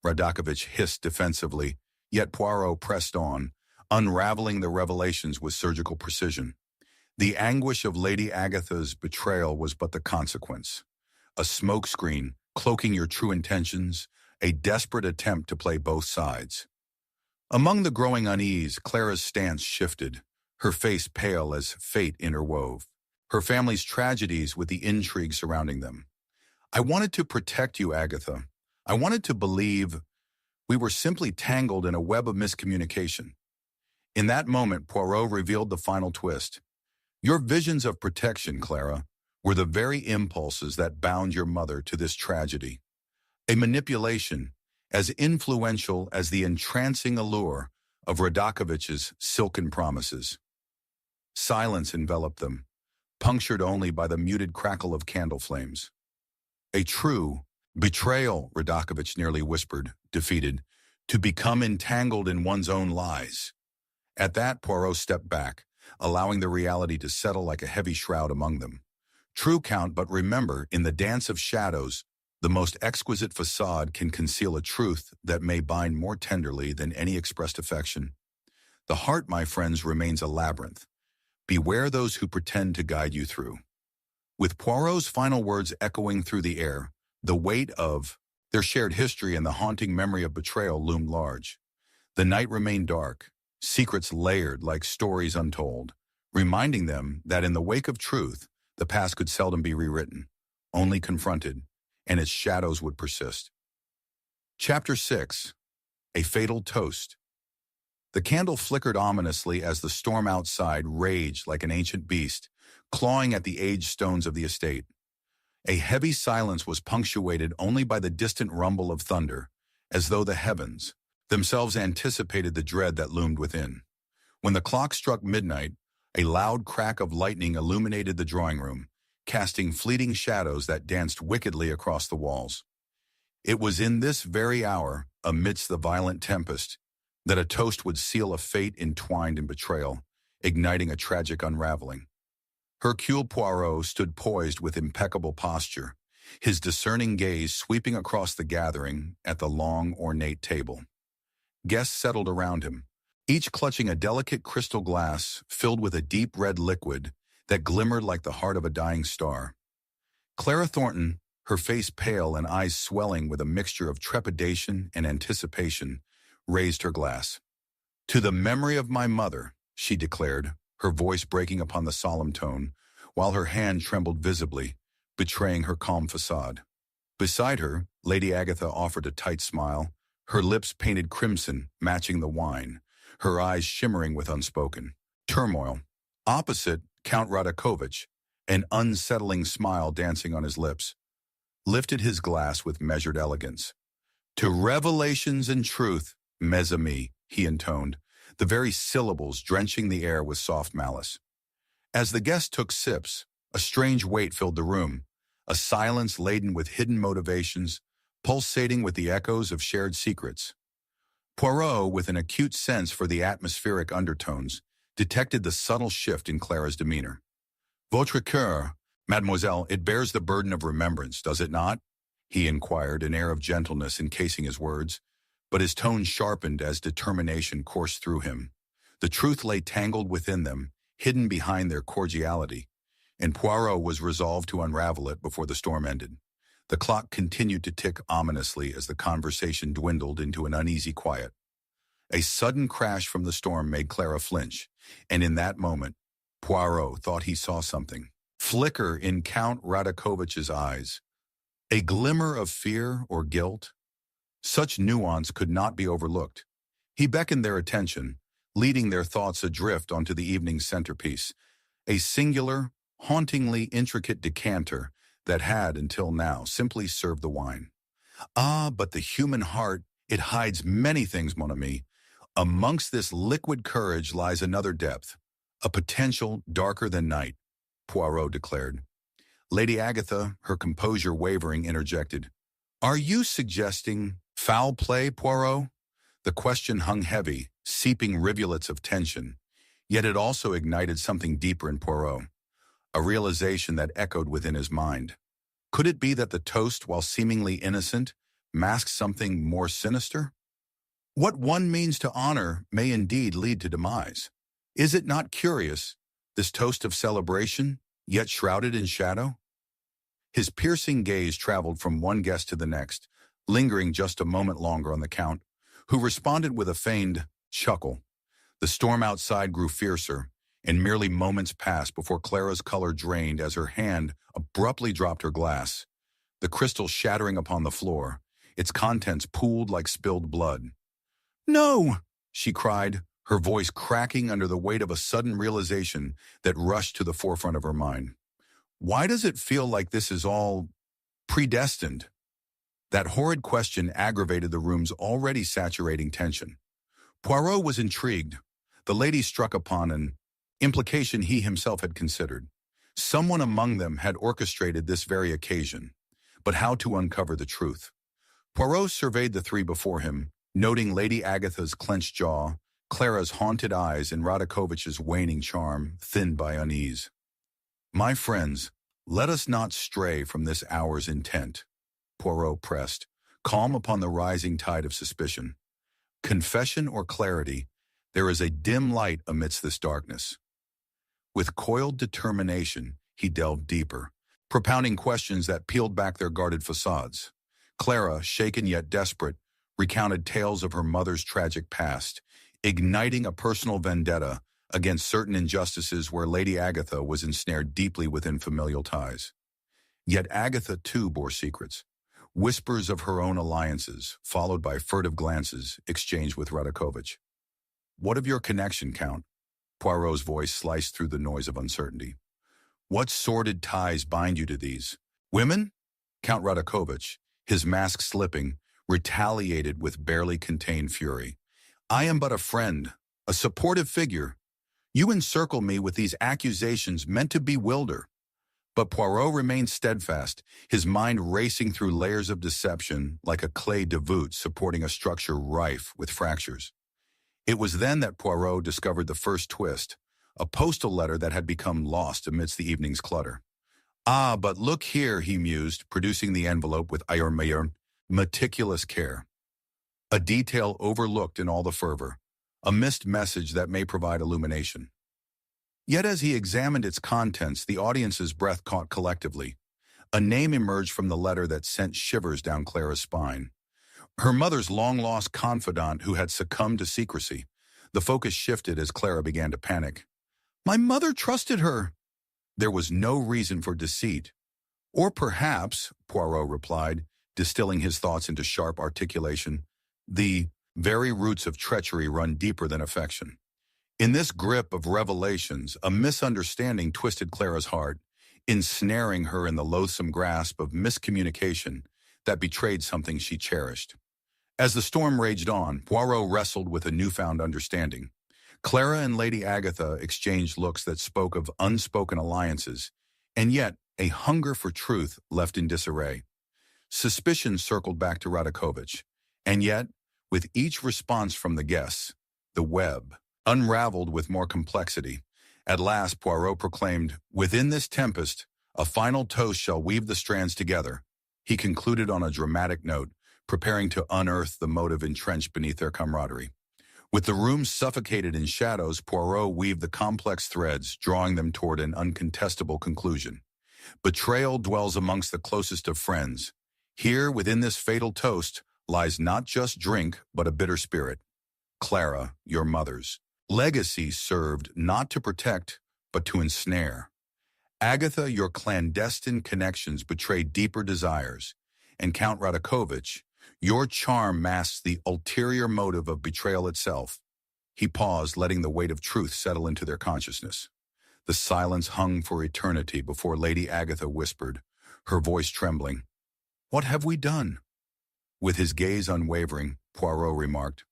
Radakovich hissed defensively, yet Poirot pressed on, unraveling the revelations with surgical precision. The anguish of Lady Agatha's betrayal was but the consequence. A smokescreen, cloaking your true intentions, a desperate attempt to play both sides. Among the growing unease, Clara's stance shifted, her face pale as fate interwove, her family's tragedies with the intrigue surrounding them. "I wanted to protect you, Agatha. I wanted to believe we were simply tangled in a web of miscommunication." In that moment, Poirot revealed the final twist. "Your visions of protection, Clara, were the very impulses that bound your mother to this tragedy. A manipulation as influential as the entrancing allure of Radakovich's silken promises." Silence enveloped them, punctured only by the muted crackle of candle flames. "A true betrayal," Radakovich nearly whispered, defeated, "to become entangled in one's own lies." At that, Poirot stepped back, allowing the reality to settle like a heavy shroud among them. "True, Count, but remember, in the dance of shadows, the most exquisite facade can conceal a truth that may bind more tenderly than any expressed affection. The heart, my friends, remains a labyrinth. Beware those who pretend to guide you through." With Poirot's final words echoing through the air, the weight of their shared history and the haunting memory of betrayal loomed large. The night remained dark, secrets layered like stories untold, reminding them that in the wake of truth, the past could seldom be rewritten, only confronted, and its shadows would persist. Chapter 6. A Fatal Toast. The candle flickered ominously as the storm outside raged like an ancient beast, clawing at the aged stones of the estate. A heavy silence was punctuated only by the distant rumble of thunder, as though the heavens themselves anticipated the dread that loomed within. When the clock struck midnight, a loud crack of lightning illuminated the drawing room, casting fleeting shadows that danced wickedly across the walls. It was in this very hour, amidst the violent tempest, that a toast would seal a fate entwined in betrayal, igniting a tragic unraveling. Hercule Poirot stood poised with impeccable posture, his discerning gaze sweeping across the gathering at the long, ornate table. Guests settled around him, each clutching a delicate crystal glass filled with a deep red liquid that glimmered like the heart of a dying star. Clara Thornton, her face pale and eyes swelling with a mixture of trepidation and anticipation, raised her glass. "To the memory of my mother," she declared, her voice breaking upon the solemn tone, while her hand trembled visibly, betraying her calm facade. Beside her, Lady Agatha offered a tight smile, her lips painted crimson, matching the wine, her eyes shimmering with unspoken turmoil. Opposite, Count Radakovich, an unsettling smile dancing on his lips, lifted his glass with measured elegance. "To revelations and truth, mes amis," he intoned, the very syllables drenching the air with soft malice. As the guests took sips, a strange weight filled the room, a silence laden with hidden motivations, pulsating with the echoes of shared secrets. Poirot, with an acute sense for the atmospheric undertones, detected the subtle shift in Clara's demeanor. "Votre cœur, mademoiselle, it bears the burden of remembrance, does it not?" he inquired, an air of gentleness encasing his words. but his tone sharpened as determination coursed through him. The truth lay tangled within them, hidden behind their cordiality, and Poirot was resolved to unravel it before the storm ended. The clock continued to tick ominously as the conversation dwindled into an uneasy quiet. A sudden crash from the storm made Clara flinch, and in that moment, Poirot thought he saw something flicker in Count Radakovich's eyes. A glimmer of fear or guilt? Such nuance could not be overlooked. He beckoned their attention, leading their thoughts adrift onto the evening's centerpiece, a singular, hauntingly intricate decanter that had, until now, simply served the wine. Ah, but the human heart, it hides many things, mon ami. Amongst this liquid courage lies another depth, a potential darker than night, Poirot declared. Lady Agatha, her composure wavering, interjected. Are you suggesting foul play, Poirot? The question hung heavy, seeping rivulets of tension, yet it also ignited something deeper in Poirot, a realization that echoed within his mind. Could it be that the toast, while seemingly innocent, masked something more sinister? What one means to honor may indeed lead to demise. Is it not curious, this toast of celebration, yet shrouded in shadow? His piercing gaze traveled from one guest to the next, lingering just a moment longer on the Count, who responded with a feigned chuckle. The storm outside grew fiercer, and merely moments passed before Clara's color drained as her hand abruptly dropped her glass, the crystal shattering upon the floor, its contents pooled like spilled blood. "No!" she cried, her voice cracking under the weight of a sudden realization that rushed to the forefront of her mind. Why does it feel like this is all predestined? That horrid question aggravated the room's already saturating tension. Poirot was intrigued. The lady struck upon an implication he himself had considered. Someone among them had orchestrated this very occasion. But how to uncover the truth? Poirot surveyed the three before him, noting Lady Agatha's clenched jaw, Clara's haunted eyes, and Radakovich's waning charm, thinned by unease. My friends, let us not stray from this hour's intent, Poirot pressed, calm upon the rising tide of suspicion. Confession or clarity, there is a dim light amidst this darkness. With coiled determination, he delved deeper, propounding questions that peeled back their guarded facades. Clara, shaken yet desperate, recounted tales of her mother's tragic past, igniting a personal vendetta against certain injustices where Lady Agatha was ensnared deeply within familial ties. Yet Agatha too bore secrets, whispers of her own alliances, followed by furtive glances exchanged with Radakovich. What of your connection, Count? Poirot's voice sliced through the noise of uncertainty. What sordid ties bind you to these? Women? Count Radakovich, his mask slipping, retaliated with barely contained fury. I am but a friend, a supportive figure. You encircle me with these accusations meant to bewilder. But Poirot remained steadfast, his mind racing through layers of deception like a clay devote supporting a structure rife with fractures. It was then that Poirot discovered the first twist, a postal letter that had become lost amidst the evening's clutter. Ah, but look here, he mused, producing the envelope with meticulous care. A detail overlooked in all the fervor, a missed message that may provide illumination. Yet as he examined its contents, the audience's breath caught collectively. A name emerged from the letter that sent shivers down Clara's spine. Her mother's long-lost confidant who had succumbed to secrecy. The focus shifted as Clara began to panic. My mother trusted her. There was no reason for deceit. Or perhaps, Poirot replied, distilling his thoughts into sharp articulation, the very roots of treachery run deeper than affection. In this grip of revelations, a misunderstanding twisted Clara's heart, ensnaring her in the loathsome grasp of miscommunication that betrayed something she cherished. As the storm raged on, Poirot wrestled with a newfound understanding. Clara and Lady Agatha exchanged looks that spoke of unspoken alliances, and yet a hunger for truth left in disarray. Suspicion circled back to Radakovich, and yet, with each response from the guests, the web unraveled with more complexity. At last, Poirot proclaimed, "Within this tempest, a final toast shall weave the strands together." He concluded on a dramatic note, preparing to unearth the motive entrenched beneath their camaraderie. With the room suffocated in shadows, Poirot weaved the complex threads, drawing them toward an uncontestable conclusion. Betrayal dwells amongst the closest of friends. Here, within this fatal toast, lies not just drink, but a bitter spirit. Clara, your mother's legacy served not to protect, but to ensnare. Agatha, your clandestine connections betrayed deeper desires. And Count Radakovich, your charm masks the ulterior motive of betrayal itself. He paused, letting the weight of truth settle into their consciousness. The silence hung for eternity before Lady Agatha whispered, her voice trembling, "What have we done?" With his gaze unwavering, Poirot remarked,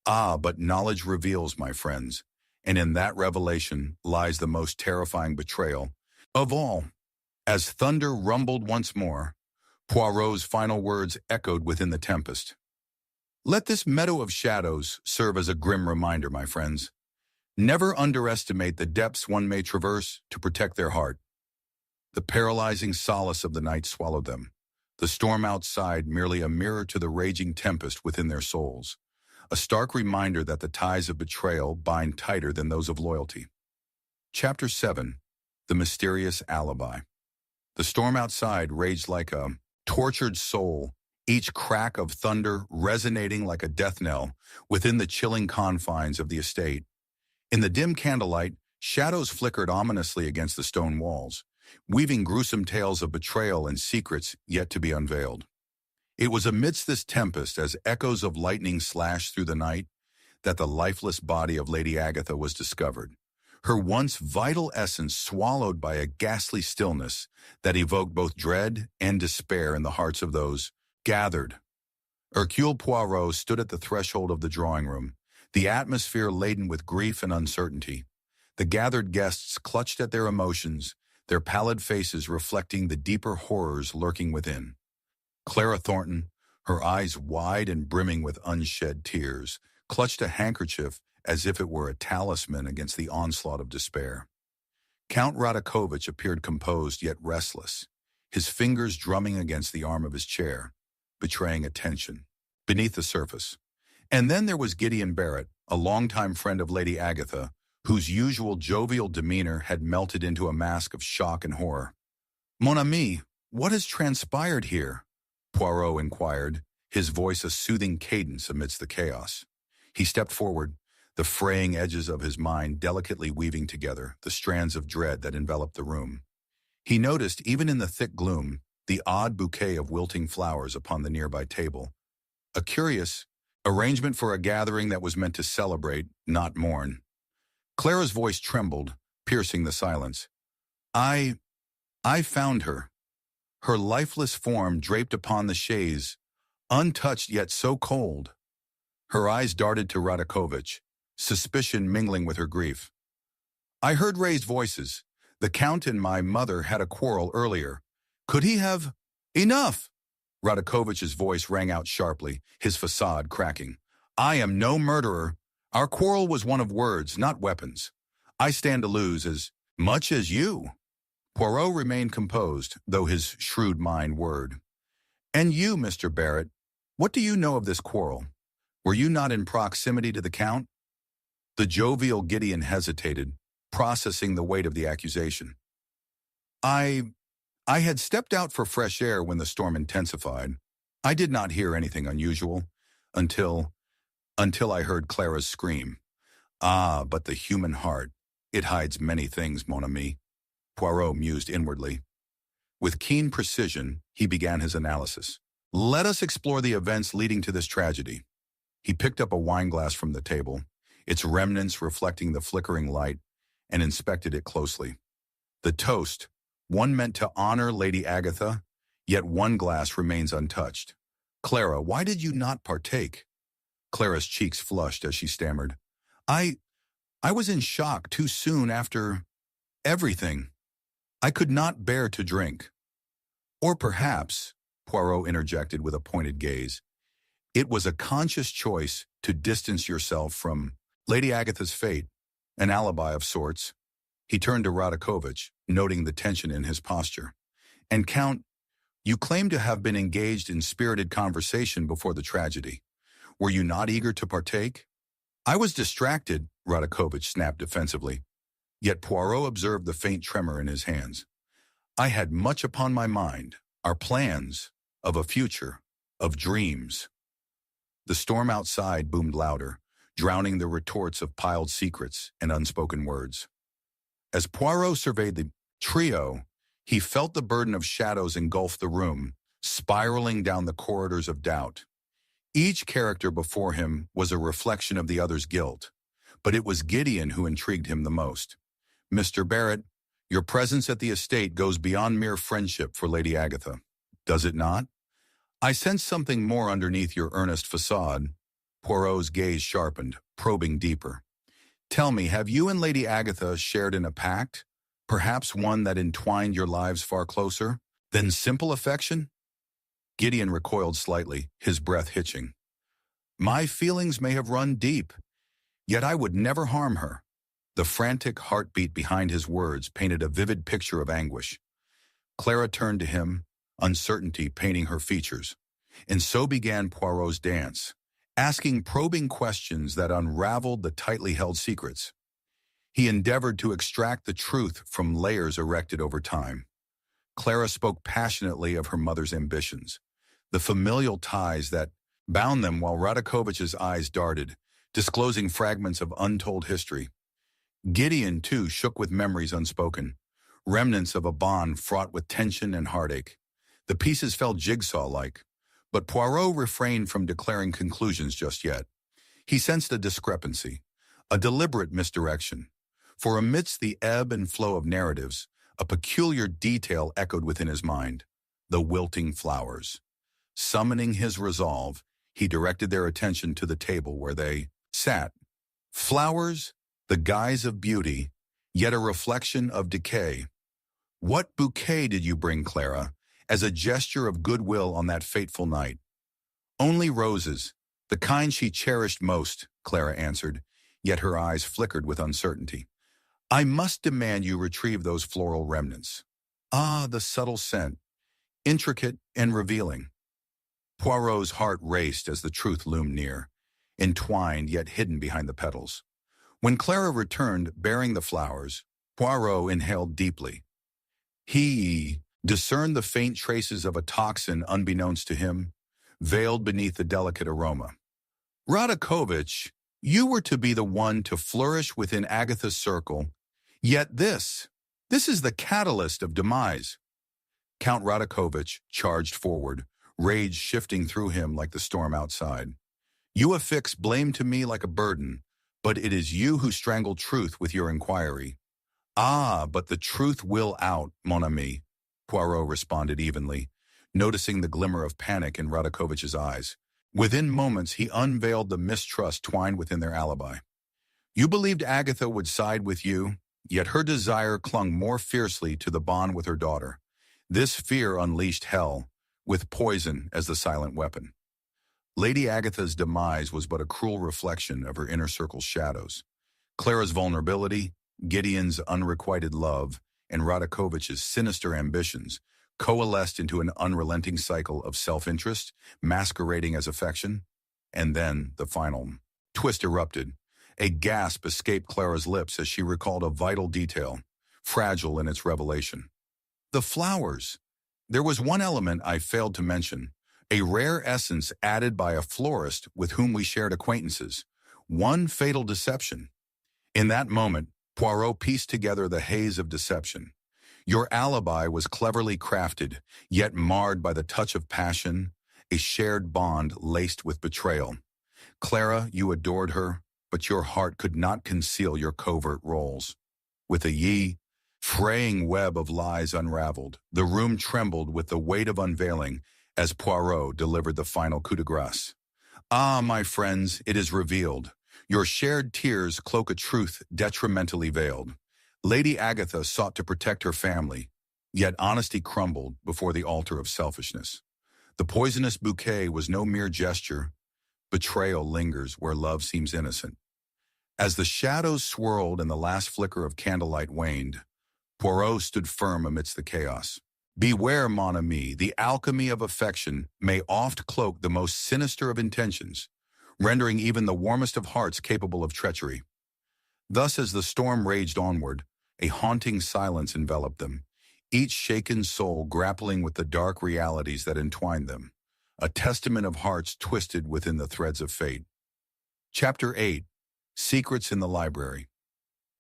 "Ah, but knowledge reveals, my friends, and in that revelation lies the most terrifying betrayal of all." As thunder rumbled once more, Poirot's final words echoed within the tempest. "Let this meadow of shadows serve as a grim reminder, my friends. Never underestimate the depths one may traverse to protect their heart." The paralyzing solace of the night swallowed them, the storm outside merely a mirror to the raging tempest within their souls, a stark reminder that the ties of betrayal bind tighter than those of loyalty. Chapter 7. The Mysterious Alibi. The storm outside raged like a tortured soul, each crack of thunder resonating like a death knell within the chilling confines of the estate. In the dim candlelight, shadows flickered ominously against the stone walls, weaving gruesome tales of betrayal and secrets yet to be unveiled. It was amidst this tempest, as echoes of lightning slashed through the night, that the lifeless body of Lady Agatha was discovered, her once vital essence swallowed by a ghastly stillness that evoked both dread and despair in the hearts of those gathered. Hercule Poirot stood at the threshold of the drawing room, the atmosphere laden with grief and uncertainty. The gathered guests clutched at their emotions, their pallid faces reflecting the deeper horrors lurking within. Clara Thornton, her eyes wide and brimming with unshed tears, clutched a handkerchief as if it were a talisman against the onslaught of despair. Count Radakovich appeared composed yet restless, his fingers drumming against the arm of his chair, betraying a tension beneath the surface. And then there was Gideon Barrett, a longtime friend of Lady Agatha, whose usual jovial demeanor had melted into a mask of shock and horror. "Mon ami, what has transpired here?" Poirot inquired, his voice a soothing cadence amidst the chaos. He stepped forward, the fraying edges of his mind delicately weaving together the strands of dread that enveloped the room. He noticed, even in the thick gloom, the odd bouquet of wilting flowers upon the nearby table, a curious arrangement for a gathering that was meant to celebrate, not mourn. Clara's voice trembled, piercing the silence. I found her. Her lifeless form draped upon the chaise, untouched yet so cold." Her eyes darted to Radakovich, suspicion mingling with her grief. "I heard raised voices. The Count and my mother had a quarrel earlier. Could he have—" "Enough!" Radakovich's voice rang out sharply, his facade cracking. "I am no murderer. Our quarrel was one of words, not weapons. I stand to lose as much as you." Poirot remained composed, though his shrewd mind whirred. "And you, Mr. Barrett, what do you know of this quarrel? Were you not in proximity to the Count?" The jovial Gideon hesitated, processing the weight of the accusation. I had stepped out for fresh air when the storm intensified. I did not hear anything unusual until I heard Clara's scream. Ah, but the human heart, it hides many things, mon ami," Poirot mused inwardly. With keen precision, he began his analysis. "Let us explore the events leading to this tragedy." He picked up a wineglass from the table, its remnants reflecting the flickering light, and inspected it closely. The toast, one meant to honor Lady Agatha, yet one glass remains untouched. "Clara, why did you not partake?" Clara's cheeks flushed as she stammered. I was in shock too soon after everything. I could not bear to drink." "Or perhaps," Poirot interjected with a pointed gaze, "it was a conscious choice to distance yourself from Lady Agatha's fate, an alibi of sorts." He turned to Radakovich, noting the tension in his posture. "And Count, You claim to have been engaged in spirited conversation before the tragedy. Were you not eager to partake? I was distracted, Radakovich snapped defensively. Yet Poirot observed the faint tremor in his hands. I had much upon my mind, our plans, of a future, of dreams. The storm outside boomed louder, drowning the retorts of piled secrets and unspoken words. As Poirot surveyed the trio, he felt the burden of shadows engulf the room, spiraling down the corridors of doubt. Each character before him was a reflection of the other's guilt, but it was Gideon who intrigued him the most. Mr. Barrett, your presence at the estate goes beyond mere friendship for Lady Agatha, does it not? I sense something more underneath your earnest facade. Poirot's gaze sharpened, probing deeper. Tell me, have you and Lady Agatha shared in a pact? Perhaps one that entwined your lives far closer than simple affection? Gideon recoiled slightly, his breath hitching. My feelings may have run deep, yet I would never harm her. The frantic heartbeat behind his words painted a vivid picture of anguish. Clara turned to him, uncertainty painting her features. And so began Poirot's dance, asking probing questions that unraveled the tightly held secrets. He endeavored to extract the truth from layers erected over time. Clara spoke passionately of her mother's ambitions, the familial ties that bound them, while Radakovich's eyes darted, disclosing fragments of untold history. Gideon, too, shook with memories unspoken, remnants of a bond fraught with tension and heartache. The pieces fell jigsaw-like, but Poirot refrained from declaring conclusions just yet. He sensed a discrepancy, a deliberate misdirection. For amidst the ebb and flow of narratives, a peculiar detail echoed within his mind: the wilting flowers. Summoning his resolve, he directed their attention to the table where they sat. Flowers, the guise of beauty, yet a reflection of decay. What bouquet did you bring, Clara, as a gesture of goodwill on that fateful night? Only roses, the kind she cherished most, Clara answered, yet her eyes flickered with uncertainty. I must demand you retrieve those floral remnants. Ah, the subtle scent, intricate and revealing. Poirot's heart raced as the truth loomed near, entwined yet hidden behind the petals. When Clara returned bearing the flowers, Poirot inhaled deeply. He discerned the faint traces of a toxin unbeknownst to him, veiled beneath the delicate aroma. Radakovich, you were to be the one to flourish within Agatha's circle, yet this is the catalyst of demise. Count Radakovich charged forward, rage shifting through him like the storm outside. You affix blame to me like a burden, but it is you who strangle truth with your inquiry. Ah, but the truth will out, mon ami, Poirot responded evenly, noticing the glimmer of panic in Radakovich's eyes. Within moments, he unveiled the mistrust twined within their alibi. You believed Agatha would side with you, yet her desire clung more fiercely to the bond with her daughter. This fear unleashed hell, with poison as the silent weapon. Lady Agatha's demise was but a cruel reflection of her inner circle's shadows. Clara's vulnerability, Gideon's unrequited love, and Radakovich's sinister ambitions coalesced into an unrelenting cycle of self-interest, masquerading as affection. And then the final twist erupted. A gasp escaped Clara's lips as she recalled a vital detail, fragile in its revelation. The flowers. There was one element I failed to mention, a rare essence added by a florist with whom we shared acquaintances. One fatal deception. In that moment, Poirot pieced together the haze of deception. Your alibi was cleverly crafted, yet marred by the touch of passion, a shared bond laced with betrayal. Clara, you adored her, but your heart could not conceal your covert roles. With a fraying web of lies unraveled, the room trembled with the weight of unveiling as Poirot delivered the final coup de grace. Ah, my friends, it is revealed. Your shared tears cloak a truth detrimentally veiled. Lady Agatha sought to protect her family, yet honesty crumbled before the altar of selfishness. The poisonous bouquet was no mere gesture. Betrayal lingers where love seems innocent. As the shadows swirled and the last flicker of candlelight waned, Poirot stood firm amidst the chaos. Beware, mon ami, the alchemy of affection may oft cloak the most sinister of intentions, rendering even the warmest of hearts capable of treachery. Thus, as the storm raged onward, a haunting silence enveloped them, each shaken soul grappling with the dark realities that entwined them, a testament of hearts twisted within the threads of fate. Chapter 8. Secrets in the Library.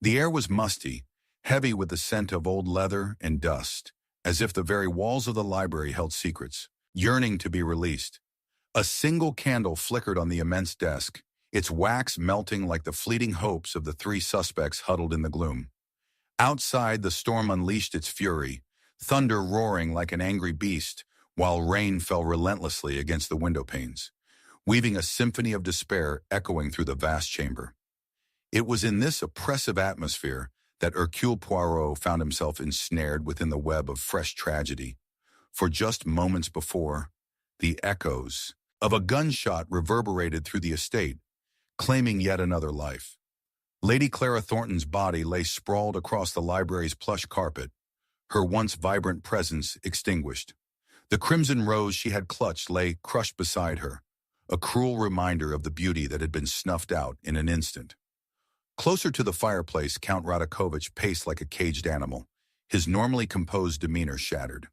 The air was musty, heavy with the scent of old leather and dust, as if the very walls of the library held secrets, yearning to be released. A single candle flickered on the immense desk, its wax melting like the fleeting hopes of the three suspects huddled in the gloom. Outside, the storm unleashed its fury, thunder roaring like an angry beast, while rain fell relentlessly against the window panes, weaving a symphony of despair echoing through the vast chamber. It was in this oppressive atmosphere that Hercule Poirot found himself ensnared within the web of fresh tragedy. For just moments before, the echoes of a gunshot reverberated through the estate, claiming yet another life. Lady Clara Thornton's body lay sprawled across the library's plush carpet, her once vibrant presence extinguished. The crimson rose she had clutched lay crushed beside her, a cruel reminder of the beauty that had been snuffed out in an instant. Closer to the fireplace, Count Radakovich paced like a caged animal, his normally composed demeanor shattered.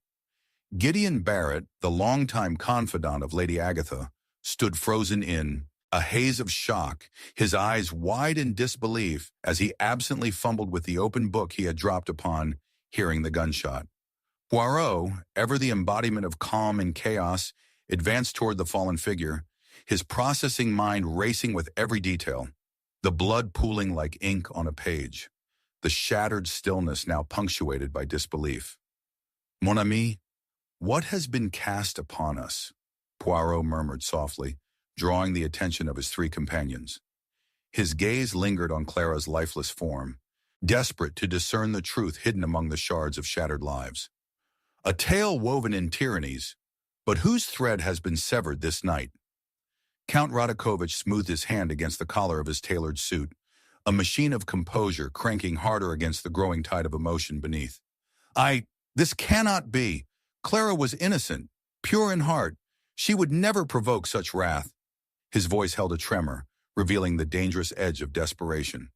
Gideon Barrett, the longtime confidant of Lady Agatha, stood frozen in a haze of shock, his eyes wide in disbelief as he absently fumbled with the open book he had dropped upon hearing the gunshot. Poirot, ever the embodiment of calm and chaos, advanced toward the fallen figure, his processing mind racing with every detail, the blood pooling like ink on a page, the shattered stillness now punctuated by disbelief. "Mon ami, what has been cast upon us?" Poirot murmured softly, drawing the attention of his three companions. His gaze lingered on Clara's lifeless form, desperate to discern the truth hidden among the shards of shattered lives. "A tale woven in tyrannies, but whose thread has been severed this night?" Count Radakovich smoothed his hand against the collar of his tailored suit, a machine of composure cranking harder against the growing tide of emotion beneath. This cannot be. Clara was innocent, pure in heart. She would never provoke such wrath." His voice held a tremor, revealing the dangerous edge of desperation.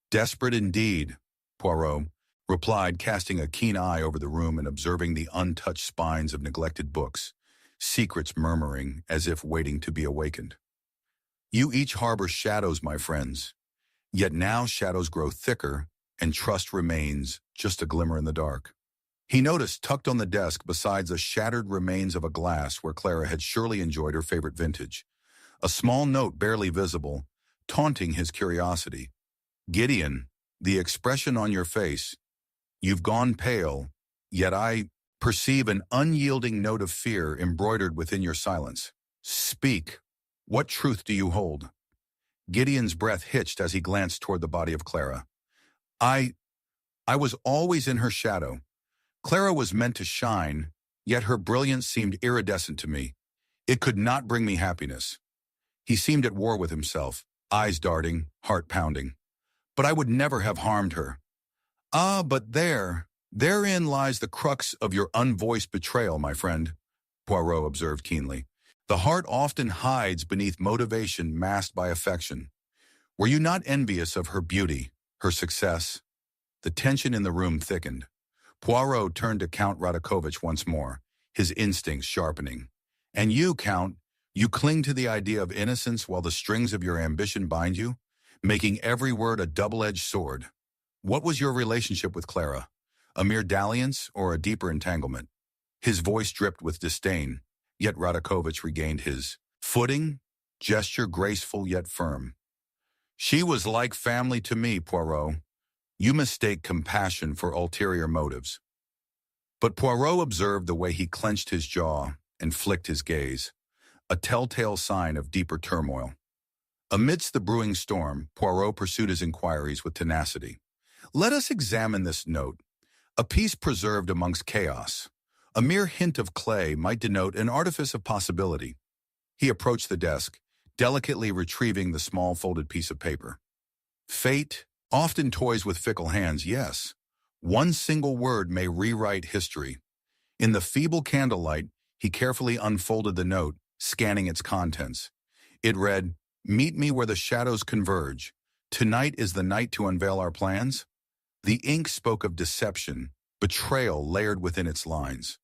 "Desperate indeed," Poirot replied, casting a keen eye over the room and observing the untouched spines of neglected books, secrets murmuring as if waiting to be awakened. "You each harbor shadows, my friends. Yet now shadows grow thicker, and trust remains just a glimmer in the dark." He noticed, tucked on the desk besides the shattered remains of a glass where Clara had surely enjoyed her favorite vintage, a small note barely visible, taunting his curiosity. "Gideon, the expression on your face, you've gone pale, yet I perceive an unyielding note of fear embroidered within your silence. Speak. What truth do you hold?" Gideon's breath hitched as he glanced toward the body of Clara. I was always in her shadow. Clara was meant to shine, yet her brilliance seemed iridescent to me. It could not bring me happiness." He seemed at war with himself, eyes darting, heart pounding. "But I would never have harmed her." "Ah, but therein lies the crux of your unvoiced betrayal, my friend," Poirot observed keenly. "The heart often hides beneath motivation masked by affection. Were you not envious of her beauty, her success?" The tension in the room thickened. Poirot turned to Count Radakovich once more, his instincts sharpening. "And you, Count, you cling to the idea of innocence while the strings of your ambition bind you, making every word a double-edged sword. What was your relationship with Clara? A mere dalliance or a deeper entanglement?" His voice dripped with disdain, yet Radakovich regained his footing, gesture graceful yet firm. "She was like family to me, Poirot. You mistake compassion for ulterior motives." But Poirot observed the way he clenched his jaw and flicked his gaze, a telltale sign of deeper turmoil. Amidst the brewing storm, Poirot pursued his inquiries with tenacity. "Let us examine this note, a piece preserved amongst chaos. A mere hint of clay might denote an artifice of possibility." He approached the desk, delicately retrieving the small folded piece of paper. "Fate often toys with fickle hands, yes. One single word may rewrite history. In the feeble candlelight, he carefully unfolded the note, scanning its contents. It read, "Meet me where the shadows converge. Tonight is the night to unveil our plans." The ink spoke of deception, betrayal layered within its lines.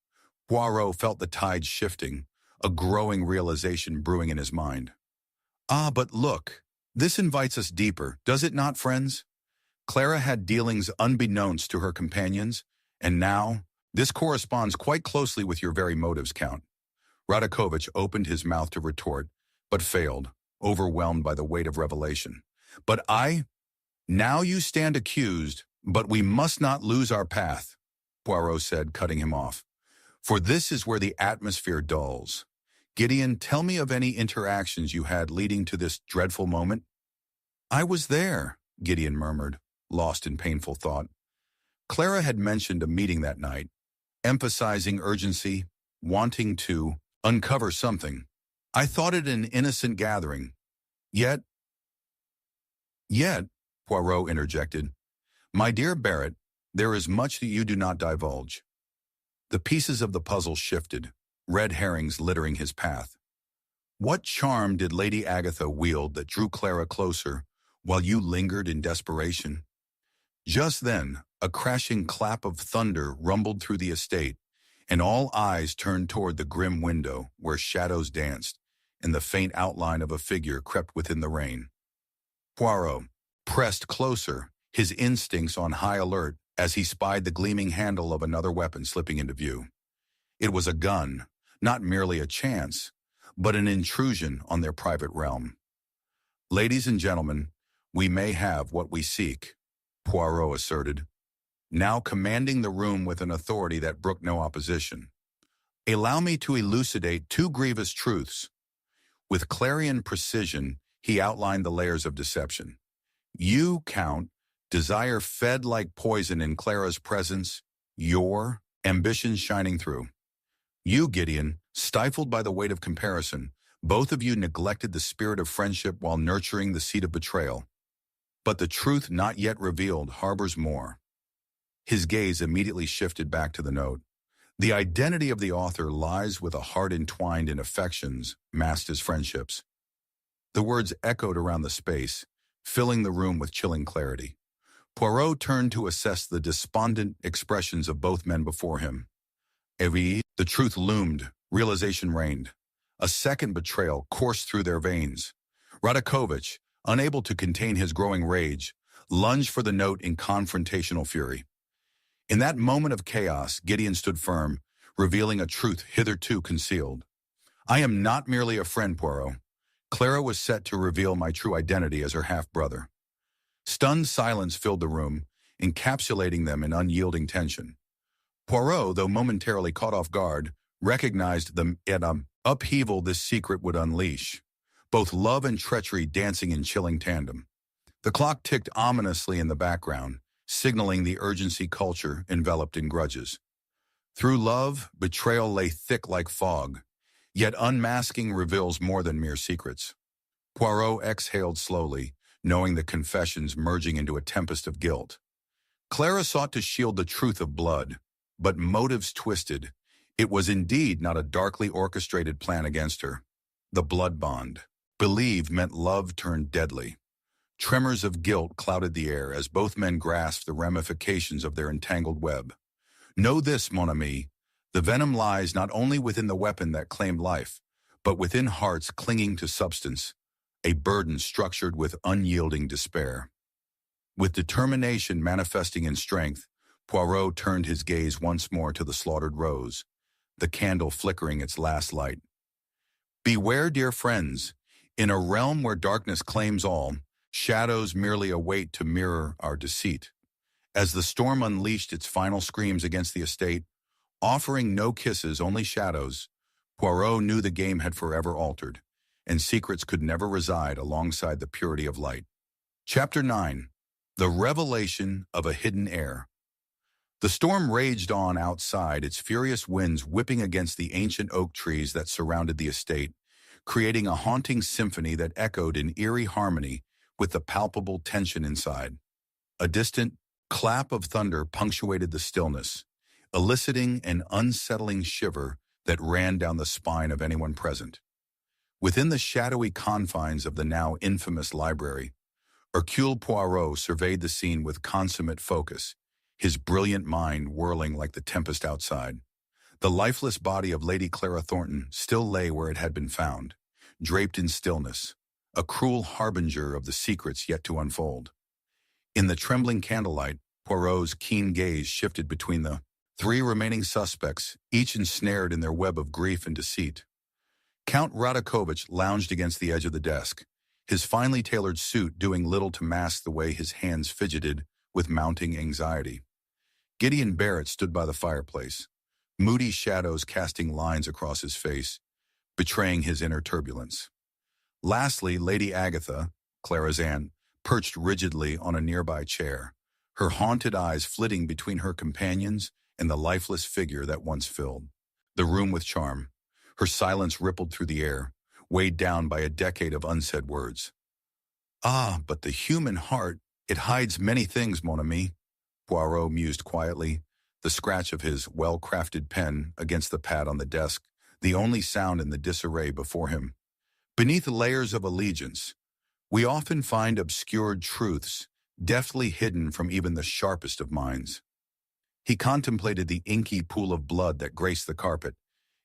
Poirot felt the tide shifting, a growing realization brewing in his mind. Ah, but look, this invites us deeper, does it not, friends? Clara had dealings unbeknownst to her companions, and now, this corresponds quite closely with your very motives, Count. Radakovich opened his mouth to retort, but failed, overwhelmed by the weight of revelation. But now you stand accused, but we must not lose our path, Poirot said, cutting him off. For this is where the atmosphere dulls. Gideon, tell me of any interactions you had leading to this dreadful moment. I was there, Gideon murmured, lost in painful thought. Clara had mentioned a meeting that night, emphasizing urgency, wanting to uncover something. I thought it an innocent gathering. Yet, Poirot interjected, my dear Barrett, there is much that you do not divulge. The pieces of the puzzle shifted, red herrings littering his path. What charm did Lady Agatha wield that drew Clara closer, while you lingered in desperation? Just then, a crashing clap of thunder rumbled through the estate, and all eyes turned toward the grim window where shadows danced, and the faint outline of a figure crept within the rain. Poirot pressed closer, his instincts on high alert as he spied the gleaming handle of another weapon slipping into view. It was a gun, not merely a chance, but an intrusion on their private realm. Ladies and gentlemen, we may have what we seek, Poirot asserted, now commanding the room with an authority that brooked no opposition. Allow me to elucidate two grievous truths. With clarion precision, he outlined the layers of deception. You, Count, desire fed like poison in Clara's presence, your ambitions shining through. You, Gideon, stifled by the weight of comparison, both of you neglected the spirit of friendship while nurturing the seed of betrayal. But the truth not yet revealed harbors more. His gaze immediately shifted back to the note. The identity of the author lies with a heart entwined in affections masked as friendships. The words echoed around the space, filling the room with chilling clarity. Poirot turned to assess the despondent expressions of both men before him. The truth loomed, realization reigned. A second betrayal coursed through their veins. Radakovich, unable to contain his growing rage, lunged for the note in confrontational fury. In that moment of chaos, Gideon stood firm, revealing a truth hitherto concealed. I am not merely a friend, Poirot. Clara was set to reveal my true identity as her half-brother. Stunned silence filled the room, encapsulating them in unyielding tension. Poirot, though momentarily caught off guard, recognized the upheaval this secret would unleash, both love and treachery dancing in chilling tandem. The clock ticked ominously in the background, signaling the urgency culture enveloped in grudges. Through love, betrayal lay thick like fog, yet unmasking reveals more than mere secrets. Poirot exhaled slowly, knowing the confessions merging into a tempest of guilt. Clara sought to shield the truth of blood, but motives twisted. It was indeed not a darkly orchestrated plan against her. The blood bond. Believe meant love turned deadly. Tremors of guilt clouded the air as both men grasped the ramifications of their entangled web. Know this, mon ami, the venom lies not only within the weapon that claimed life, but within hearts clinging to substance, a burden structured with unyielding despair. With determination manifesting in strength, Poirot turned his gaze once more to the slaughtered rose, the candle flickering its last light. Beware, dear friends, in a realm where darkness claims all, shadows merely await to mirror our deceit. As the storm unleashed its final screams against the estate, offering no kisses, only shadows, Poirot knew the game had forever altered, and secrets could never reside alongside the purity of light. Chapter 9. The Revelation of a Hidden Heir. The storm raged on outside, its furious winds whipping against the ancient oak trees that surrounded the estate, creating a haunting symphony that echoed in eerie harmony with the palpable tension inside. A distant clap of thunder punctuated the stillness, eliciting an unsettling shiver that ran down the spine of anyone present. Within the shadowy confines of the now infamous library, Hercule Poirot surveyed the scene with consummate focus, his brilliant mind whirling like the tempest outside. The lifeless body of Lady Clara Thornton still lay where it had been found, draped in stillness, a cruel harbinger of the secrets yet to unfold. In the trembling candlelight, Poirot's keen gaze shifted between the three remaining suspects, each ensnared in their web of grief and deceit. Count Radakovich lounged against the edge of the desk, his finely tailored suit doing little to mask the way his hands fidgeted with mounting anxiety. Gideon Barrett stood by the fireplace, moody shadows casting lines across his face, betraying his inner turbulence. Lastly, Lady Agatha, Clara's aunt, perched rigidly on a nearby chair, her haunted eyes flitting between her companions and the lifeless figure that once filled the room with charm. Her silence rippled through the air, weighed down by a decade of unsaid words. "Ah, but the human heart, it hides many things, mon ami," Poirot mused quietly, the scratch of his well-crafted pen against the pad on the desk, the only sound in the disarray before him. Beneath layers of allegiance, we often find obscured truths, deftly hidden from even the sharpest of minds. He contemplated the inky pool of blood that graced the carpet,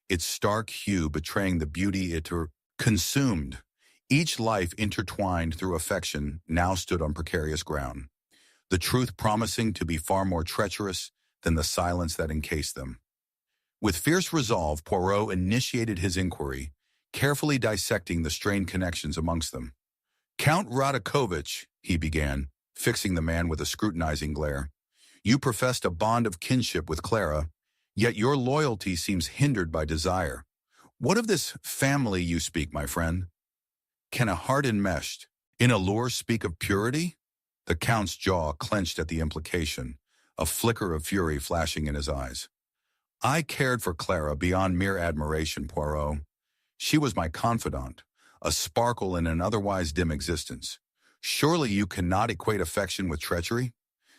its stark hue betraying the beauty it consumed. Each life intertwined through affection now stood on precarious ground, the truth promising to be far more treacherous than the silence that encased them. With fierce resolve, Poirot initiated his inquiry, carefully dissecting the strained connections amongst them. "Count Radakovich," he began, fixing the man with a scrutinizing glare, "you professed a bond of kinship with Clara, yet your loyalty seems hindered by desire. What of this family you speak, my friend? Can a heart enmeshed in allure speak of purity?" The Count's jaw clenched at the implication, a flicker of fury flashing in his eyes. "I cared for Clara beyond mere admiration, Poirot. She was my confidant, a sparkle in an otherwise dim existence. Surely you cannot equate affection with treachery?"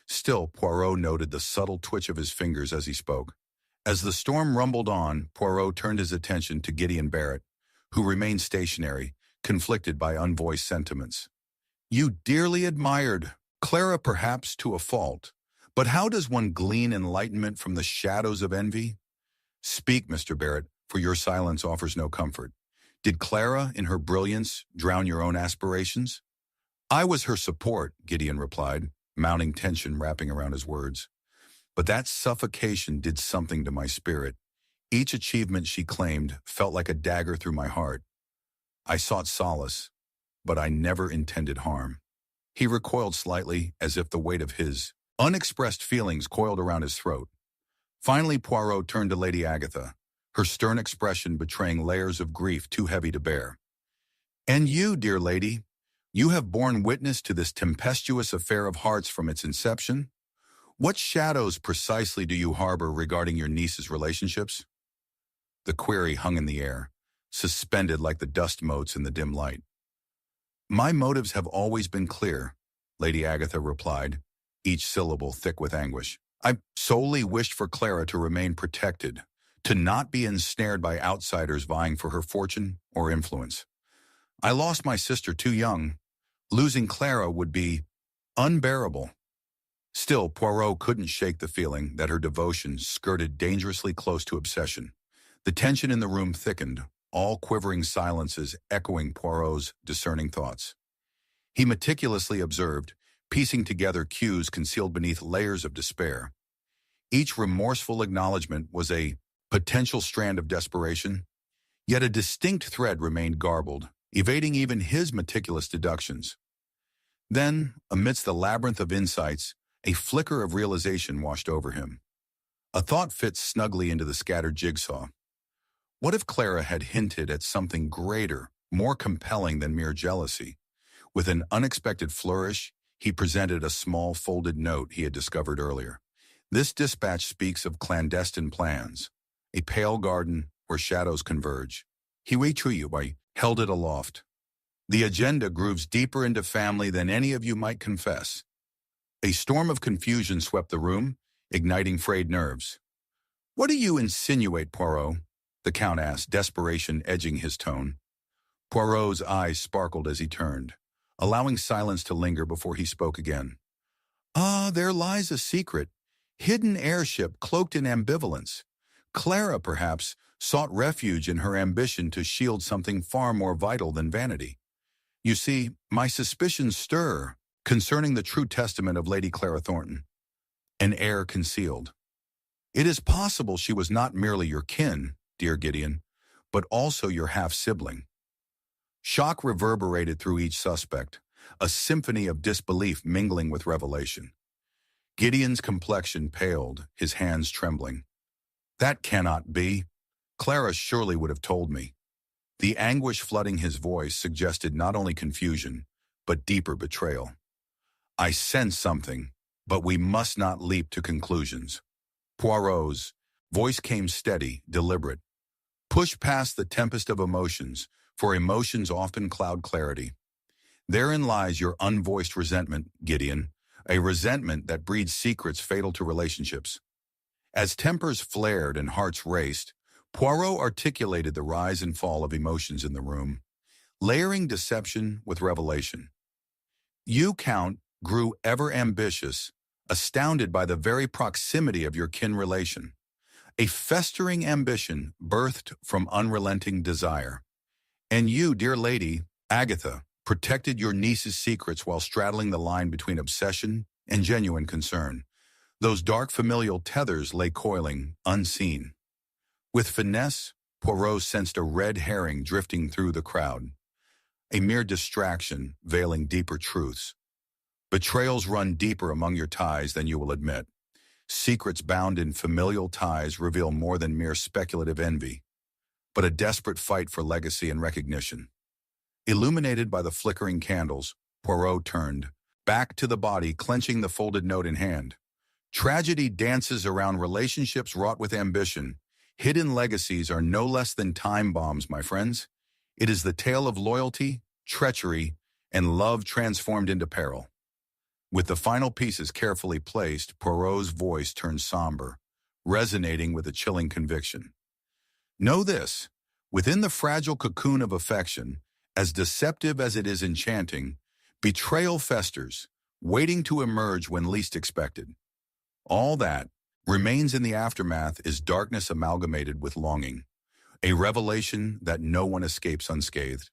Still, Poirot noted the subtle twitch of his fingers as he spoke. As the storm rumbled on, Poirot turned his attention to Gideon Barrett, who remained stationary, conflicted by unvoiced sentiments. "You dearly admired Clara, perhaps to a fault, but how does one glean enlightenment from the shadows of envy? Speak, Mr. Barrett, for your silence offers no comfort. Did Clara, in her brilliance, drown your own aspirations?" "I was her support," Gideon replied, mounting tension wrapping around his words. "But that suffocation did something to my spirit. Each achievement she claimed felt like a dagger through my heart. I sought solace, but I never intended harm." He recoiled slightly, as if the weight of his unexpressed feelings coiled around his throat. Finally, Poirot turned to Lady Agatha, her stern expression betraying layers of grief too heavy to bear. "And you, dear lady, you have borne witness to this tempestuous affair of hearts from its inception? What shadows precisely do you harbor regarding your niece's relationships?" The query hung in the air, suspended like the dust motes in the dim light. "My motives have always been clear," Lady Agatha replied, each syllable thick with anguish. "I solely wished for Clara to remain protected, to not be ensnared by outsiders vying for her fortune or influence. I lost my sister too young. Losing Clara would be unbearable." Still, Poirot couldn't shake the feeling that her devotion skirted dangerously close to obsession. The tension in the room thickened, all quivering silences echoing Poirot's discerning thoughts. He meticulously observed, piecing together cues concealed beneath layers of despair. Each remorseful acknowledgement was a potential strand of desperation, yet a distinct thread remained garbled, evading even his meticulous deductions. Then, amidst the labyrinth of insights, a flicker of realization washed over him. A thought fit snugly into the scattered jigsaw. What if Clara had hinted at something greater, more compelling than mere jealousy? With an unexpected flourish, he presented a small folded note he had discovered earlier. "This dispatch speaks of clandestine plans, a pale garden where shadows converge. I held it aloft. The agenda grooves deeper into family than any of you might confess." A storm of confusion swept the room, igniting frayed nerves. "What do you insinuate, Poirot?" the Count asked, desperation edging his tone. Poirot's eyes sparkled as he turned, allowing silence to linger before he spoke again. "Ah, there lies a secret, hidden heirship cloaked in ambivalence. Clara, perhaps, sought refuge in her ambition to shield something far more vital than vanity. You see, my suspicions stir concerning the true testament of Lady Clara Thornton, an heir concealed. It is possible she was not merely your kin, dear Gideon, but also your half-sibling." Shock reverberated through each suspect, a symphony of disbelief mingling with revelation. Gideon's complexion paled, his hands trembling. "That cannot be. Clara surely would have told me." The anguish flooding his voice suggested not only confusion, but deeper betrayal. "I sense something, but we must not leap to conclusions." Poirot's voice came steady, deliberate. "Push past the tempest of emotions, for emotions often cloud clarity. Therein lies your unvoiced resentment, Gideon, a resentment that breeds secrets fatal to relationships." As tempers flared and hearts raced, Poirot articulated the rise and fall of emotions in the room, layering deception with revelation. "You, Count, grew ever ambitious, astounded by the very proximity of your kin relation. A festering ambition birthed from unrelenting desire. And you, dear lady, Agatha, protected your niece's secrets while straddling the line between obsession and genuine concern. Those dark familial tethers lay coiling, unseen." With finesse, Poirot sensed a red herring drifting through the crowd, a mere distraction veiling deeper truths. Betrayals run deeper among your ties than you will admit. Secrets bound in familial ties reveal more than mere speculative envy, but a desperate fight for legacy and recognition. Illuminated by the flickering candles, Poirot turned, back to the body, clenching the folded note in hand. Tragedy dances around relationships wrought with ambition. Hidden legacies are no less than time bombs, my friends. It is the tale of loyalty, treachery, and love transformed into peril. With the final pieces carefully placed, Poirot's voice turned somber, resonating with a chilling conviction. "Know this, within the fragile cocoon of affection, as deceptive as it is enchanting, betrayal festers, waiting to emerge when least expected. All that remains in the aftermath is darkness amalgamated with longing, a revelation that no one escapes unscathed."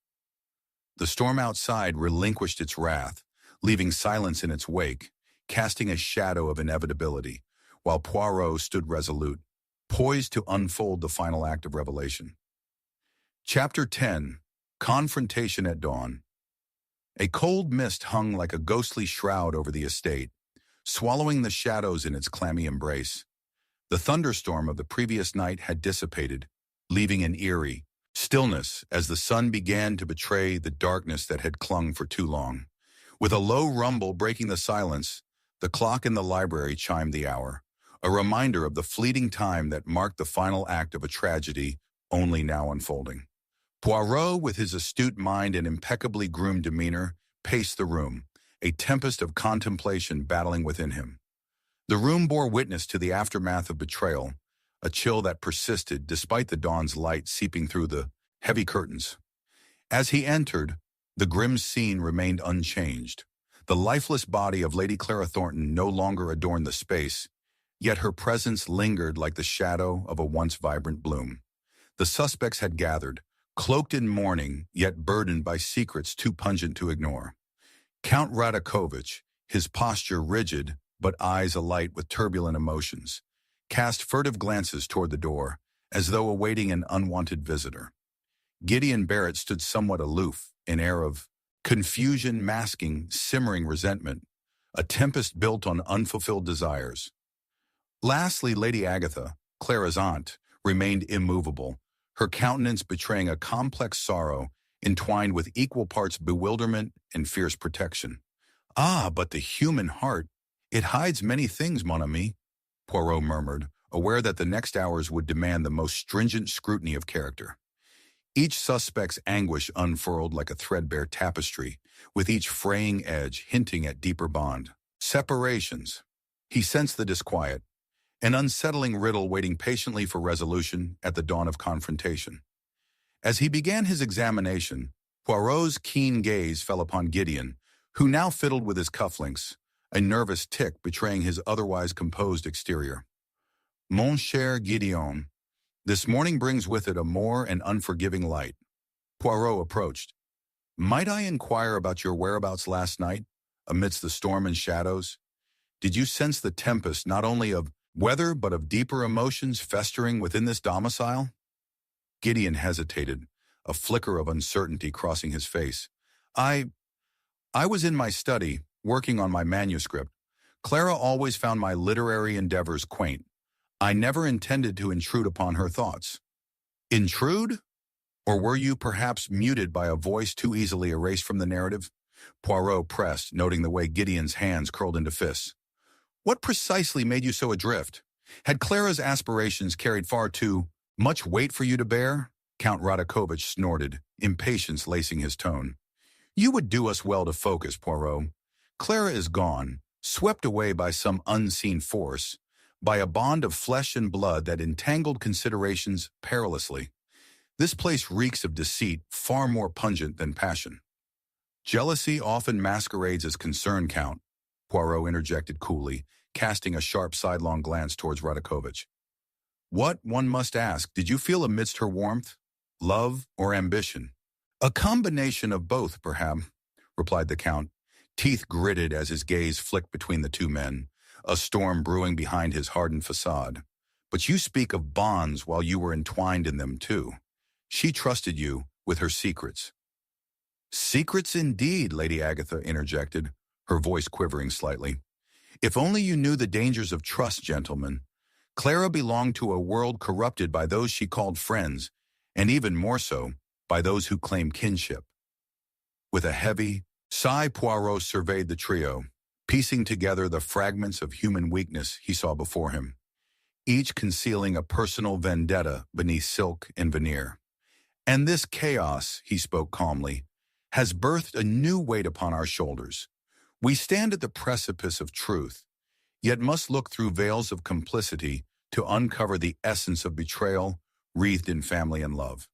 The storm outside relinquished its wrath, leaving silence in its wake, casting a shadow of inevitability, while Poirot stood resolute, poised to unfold the final act of revelation. Chapter 10. Confrontation at Dawn. A cold mist hung like a ghostly shroud over the estate, swallowing the shadows in its clammy embrace. The thunderstorm of the previous night had dissipated, leaving an eerie stillness as the sun began to betray the darkness that had clung for too long. With a low rumble breaking the silence, the clock in the library chimed the hour, a reminder of the fleeting time that marked the final act of a tragedy only now unfolding. Poirot, with his astute mind and impeccably groomed demeanor, paced the room, a tempest of contemplation battling within him. The room bore witness to the aftermath of betrayal, a chill that persisted despite the dawn's light seeping through the heavy curtains. As he entered, the grim scene remained unchanged. The lifeless body of Lady Clara Thornton no longer adorned the space, yet her presence lingered like the shadow of a once vibrant bloom. The suspects had gathered, cloaked in mourning, yet burdened by secrets too pungent to ignore. Count Radakovich, his posture rigid but eyes alight with turbulent emotions, cast furtive glances toward the door, as though awaiting an unwanted visitor. Gideon Barrett stood somewhat aloof, an air of confusion masking simmering resentment, a tempest built on unfulfilled desires. Lastly, Lady Agatha, Clara's aunt, remained immovable, her countenance betraying a complex sorrow entwined with equal parts bewilderment and fierce protection. "Ah, but the human heart, it hides many things, mon ami," Poirot murmured, aware that the next hours would demand the most stringent scrutiny of character. Each suspect's anguish unfurled like a threadbare tapestry, with each fraying edge hinting at deeper bond. Separations. He sensed the disquiet, an unsettling riddle waiting patiently for resolution at the dawn of confrontation. As he began his examination, Poirot's keen gaze fell upon Gideon, who now fiddled with his cufflinks, a nervous tic betraying his otherwise composed exterior. Mon cher Gideon, this morning brings with it a more and unforgiving light. Poirot approached. Might I inquire about your whereabouts last night, amidst the storm and shadows? Did you sense the tempest not only of weather but of deeper emotions festering within this domicile? Gideon hesitated, a flicker of uncertainty crossing his face. I was in my study, working on my manuscript. Clara always found my literary endeavors quaint. I never intended to intrude upon her thoughts. Intrude? Or were you perhaps muted by a voice too easily erased from the narrative? Poirot pressed, noting the way Gideon's hands curled into fists. What precisely made you so adrift? Had Clara's aspirations carried far too much weight for you to bear? Count Radakovich snorted, impatience lacing his tone. You would do us well to focus, Poirot. Clara is gone, swept away by some unseen force, by a bond of flesh and blood that entangled considerations perilously. This place reeks of deceit far more pungent than passion. Jealousy often masquerades as concern, Count, Poirot interjected coolly, casting a sharp sidelong glance towards Radakovich. What, one must ask, did you feel amidst her warmth? Love or ambition? A combination of both, perhaps, replied the Count, teeth gritted as his gaze flicked between the two men, a storm brewing behind his hardened facade. But you speak of bonds while you were entwined in them, too. She trusted you with her secrets. Secrets indeed, Lady Agatha interjected, her voice quivering slightly. If only you knew the dangers of trust, gentlemen. Clara belonged to a world corrupted by those she called friends, and even more so, by those who claim kinship. With a heavy sigh, Poirot surveyed the trio, piecing together the fragments of human weakness he saw before him, each concealing a personal vendetta beneath silk and veneer. And this chaos, he spoke calmly, has birthed a new weight upon our shoulders. We stand at the precipice of truth, yet must look through veils of complicity to uncover the essence of betrayal wreathed in family and love.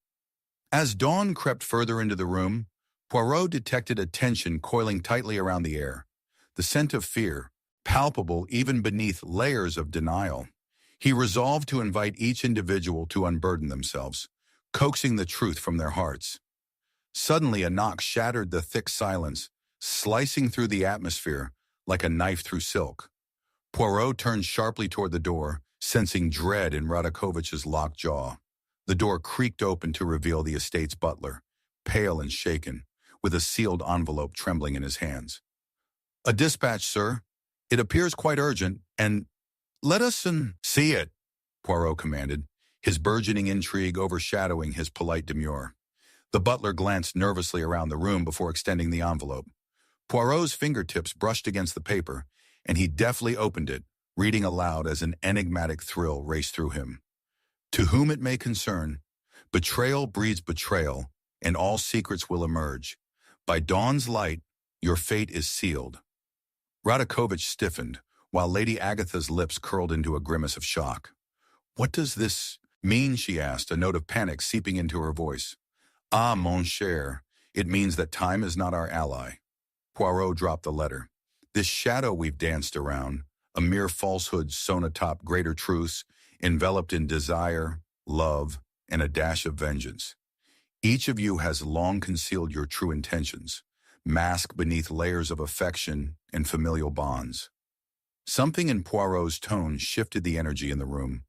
As dawn crept further into the room, Poirot detected a tension coiling tightly around the air, the scent of fear, palpable even beneath layers of denial. He resolved to invite each individual to unburden themselves, coaxing the truth from their hearts. Suddenly a knock shattered the thick silence, slicing through the atmosphere like a knife through silk. Poirot turned sharply toward the door, sensing dread in Radakovich's locked jaw. The door creaked open to reveal the estate's butler, pale and shaken, with a sealed envelope trembling in his hands. A dispatch, sir. It appears quite urgent, and let us see it, Poirot commanded, his burgeoning intrigue overshadowing his polite demur. The butler glanced nervously around the room before extending the envelope. Poirot's fingertips brushed against the paper, and he deftly opened it, reading aloud as an enigmatic thrill raced through him. To whom it may concern, betrayal breeds betrayal, and all secrets will emerge. By dawn's light, your fate is sealed. Radakovich stiffened, while Lady Agatha's lips curled into a grimace of shock. What does this mean, she asked, a note of panic seeping into her voice. Ah, mon cher, it means that time is not our ally. Poirot dropped the letter. This shadow we've danced around, a mere falsehood sewn atop greater truths, enveloped in desire, love, and a dash of vengeance. Each of you has long concealed your true intentions, masked beneath layers of affection and familial bonds. Something in Poirot's tone shifted the energy in the room,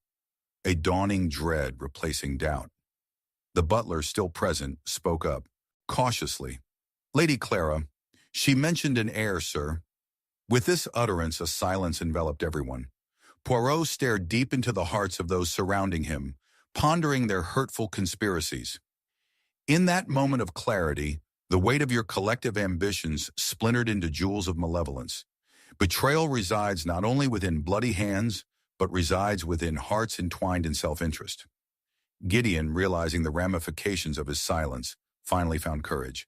a dawning dread replacing doubt. The butler, still present, spoke up, cautiously. Lady Clara, she mentioned an heir, sir. With this utterance, a silence enveloped everyone. Poirot stared deep into the hearts of those surrounding him, pondering their hurtful conspiracies. In that moment of clarity, the weight of your collective ambitions splintered into jewels of malevolence. Betrayal resides not only within bloody hands, but resides within hearts entwined in self-interest. Gideon, realizing the ramifications of his silence, finally found courage.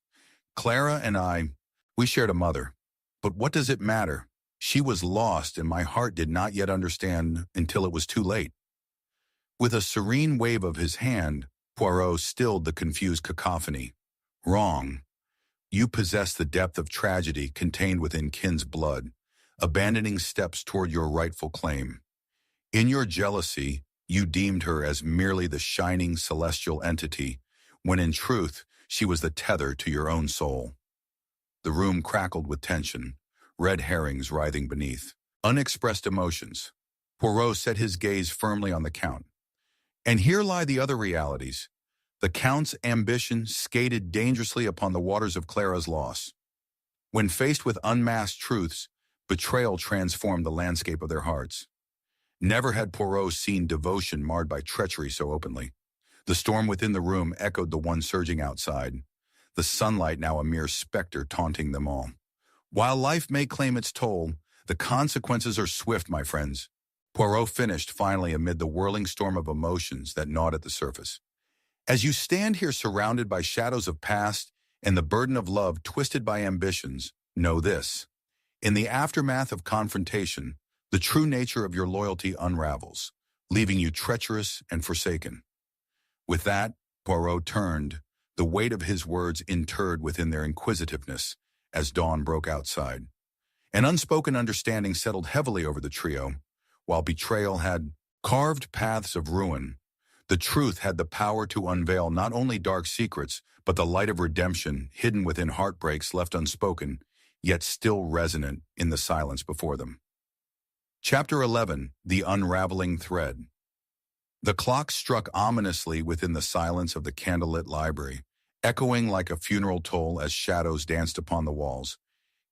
Clara and I, we shared a mother. But what does it matter? She was lost, and my heart did not yet understand until it was too late. With a serene wave of his hand, Poirot stilled the confused cacophony. Wrong. You possess the depth of tragedy contained within kin's blood, abandoning steps toward your rightful claim. In your jealousy, you deemed her as merely the shining celestial entity, when in truth, she was the tether to your own soul. The room crackled with tension, red herrings writhing beneath. Unexpressed emotions. Poirot set his gaze firmly on the Count. And here lie the other realities. The Count's ambition skated dangerously upon the waters of Clara's loss. When faced with unmasked truths, betrayal transformed the landscape of their hearts. Never had Poirot seen devotion marred by treachery so openly. The storm within the room echoed the one surging outside, the sunlight now a mere specter taunting them all. While life may claim its toll, the consequences are swift, my friends. Poirot finished finally amid the whirling storm of emotions that gnawed at the surface. As you stand here surrounded by shadows of past and the burden of love twisted by ambitions, know this. In the aftermath of confrontation, the true nature of your loyalty unravels, leaving you treacherous and forsaken. With that, Poirot turned, the weight of his words interred within their inquisitiveness, as dawn broke outside. An unspoken understanding settled heavily over the trio. While betrayal had carved paths of ruin, the truth had the power to unveil not only dark secrets, but the light of redemption hidden within heartbreaks left unspoken, yet still resonant in the silence before them. Chapter 11, The Unraveling Thread. The clock struck ominously within the silence of the candlelit library, echoing like a funeral toll as shadows danced upon the walls,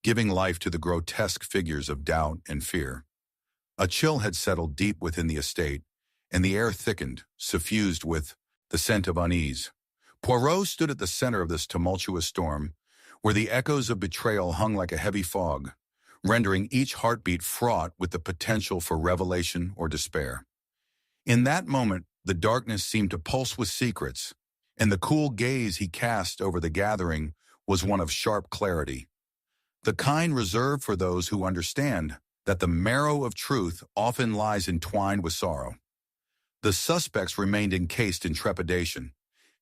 giving life to the grotesque figures of doubt and fear. A chill had settled deep within the estate, and the air thickened, suffused with the scent of unease. Poirot stood at the center of this tumultuous storm, where the echoes of betrayal hung like a heavy fog, rendering each heartbeat fraught with the potential for revelation or despair. In that moment, the darkness seemed to pulse with secrets, and the cool gaze he cast over the gathering was one of sharp clarity, the kind reserved for those who understand that the marrow of truth often lies entwined with sorrow. The suspects remained encased in trepidation.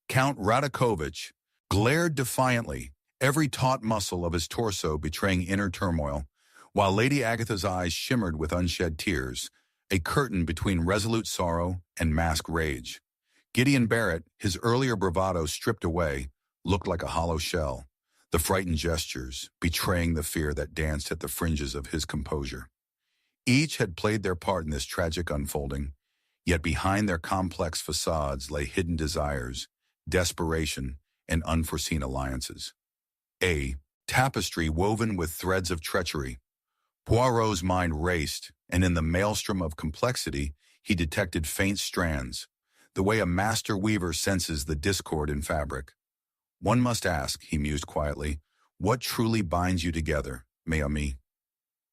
Count Radakovich glared defiantly, every taut muscle of his torso betraying inner turmoil, while Lady Agatha's eyes shimmered with unshed tears, a curtain between resolute sorrow and masked rage. Gideon Barrett, his earlier bravado stripped away, looked like a hollow shell, the frightened gestures betraying the fear that danced at the fringes of his composure. Each had played their part in this tragic unfolding, yet behind their complex facades lay hidden desires, desperation, and unforeseen alliances. A tapestry woven with threads of treachery. Poirot's mind raced, and in the maelstrom of complexity, he detected faint strands, the way a master weaver senses the discord in fabric. One must ask, he mused quietly, what truly binds you together, mes amis?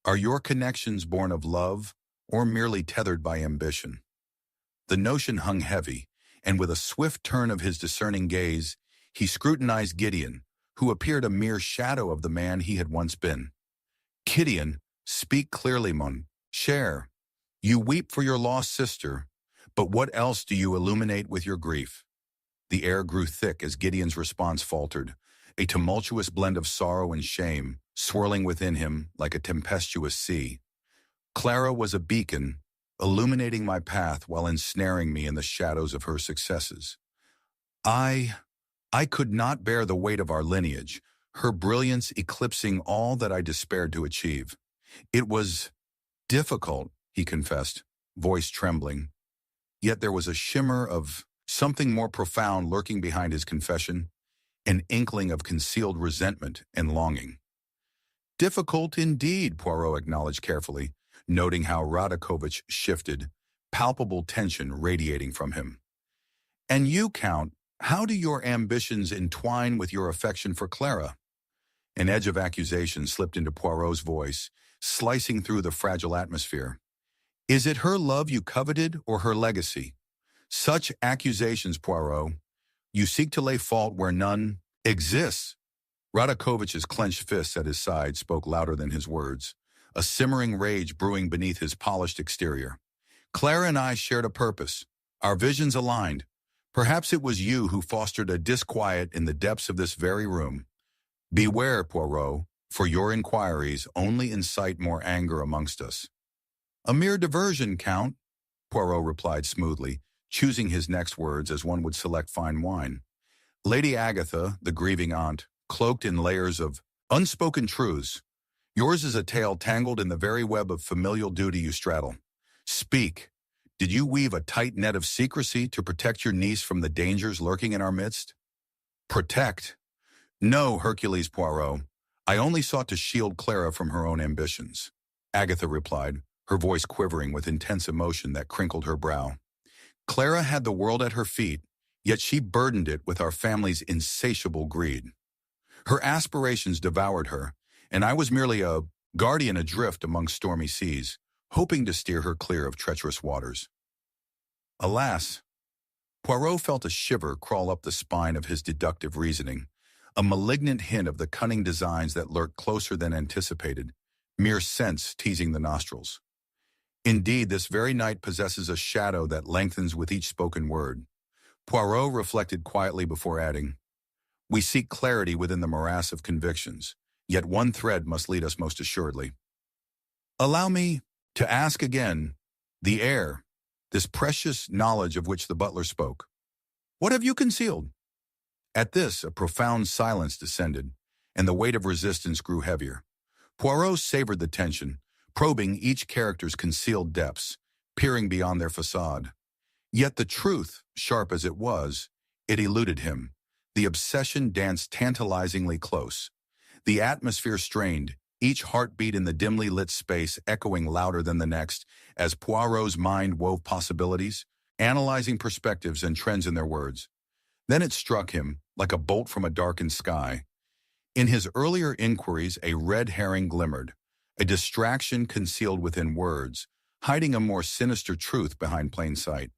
Are your connections born of love, or merely tethered by ambition? The notion hung heavy, and with a swift turn of his discerning gaze, he scrutinized Gideon, who appeared a mere shadow of the man he had once been. Gideon, speak clearly, mon cher. You weep for your lost sister, but what else do you illuminate with your grief? The air grew thick as Gideon's response faltered, a tumultuous blend of sorrow and shame, swirling within him like a tempestuous sea. Clara was a beacon, illuminating my path while ensnaring me in the shadows of her successes. I could not bear the weight of our lineage, her brilliance eclipsing all that I despaired to achieve. It was difficult, he confessed, voice trembling. Yet there was a shimmer of something more profound lurking behind his confession, an inkling of concealed resentment and longing. Difficult indeed, Poirot acknowledged carefully, noting how Radakovich shifted, palpable tension radiating from him. And you, Count, how do your ambitions entwine with your affection for Clara? An edge of accusation slipped into Poirot's voice, slicing through the fragile atmosphere. Is it her love you coveted or her legacy? Such accusations, Poirot. You seek to lay fault where none exists. Radakovich's clenched fists at his side spoke louder than his words, a simmering rage brewing beneath his polished exterior. Clara and I shared a purpose. Our visions aligned. Perhaps it was you who fostered a disquiet in the depths of this very room. Beware, Poirot, for your inquiries only incite more anger amongst us. A mere diversion, Count, Poirot replied smoothly, choosing his next words as one would select fine wine. Lady Agatha, the grieving aunt, cloaked in layers of unspoken truths. Yours is a tale tangled in the very web of familial duty you straddle. Speak. Did you weave a tight net of secrecy to protect your niece from the dangers lurking in our midst? Protect? No, Hercules Poirot. I only sought to shield Clara from her own ambitions. Agatha replied, her voice quivering with intense emotion that crinkled her brow. Clara had the world at her feet, yet she burdened it with our family's insatiable greed. Her aspirations devoured her, and I was merely a guardian adrift among stormy seas, hoping to steer her clear of treacherous waters. Alas, Poirot felt a shiver crawl up the spine of his deductive reasoning, a malignant hint of the cunning designs that lurked closer than anticipated, mere sense teasing the nostrils. Indeed, this very night possesses a shadow that lengthens with each spoken word. Poirot reflected quietly before adding, we seek clarity within the morass of convictions, yet one thread must lead us most assuredly. Allow me to ask again, the air, this precious knowledge of which the butler spoke. What have you concealed? At this, a profound silence descended, and the weight of resistance grew heavier. Poirot savored the tension, probing each character's concealed depths, peering beyond their facade. Yet the truth, sharp as it was, it eluded him. The obsession danced tantalizingly close. The atmosphere strained, each heartbeat in the dimly lit space echoing louder than the next, as Poirot's mind wove possibilities, analyzing perspectives and trends in their words. Then it struck him, like a bolt from a darkened sky. In his earlier inquiries, a red herring glimmered, a distraction concealed within words, hiding a more sinister truth behind plain sight.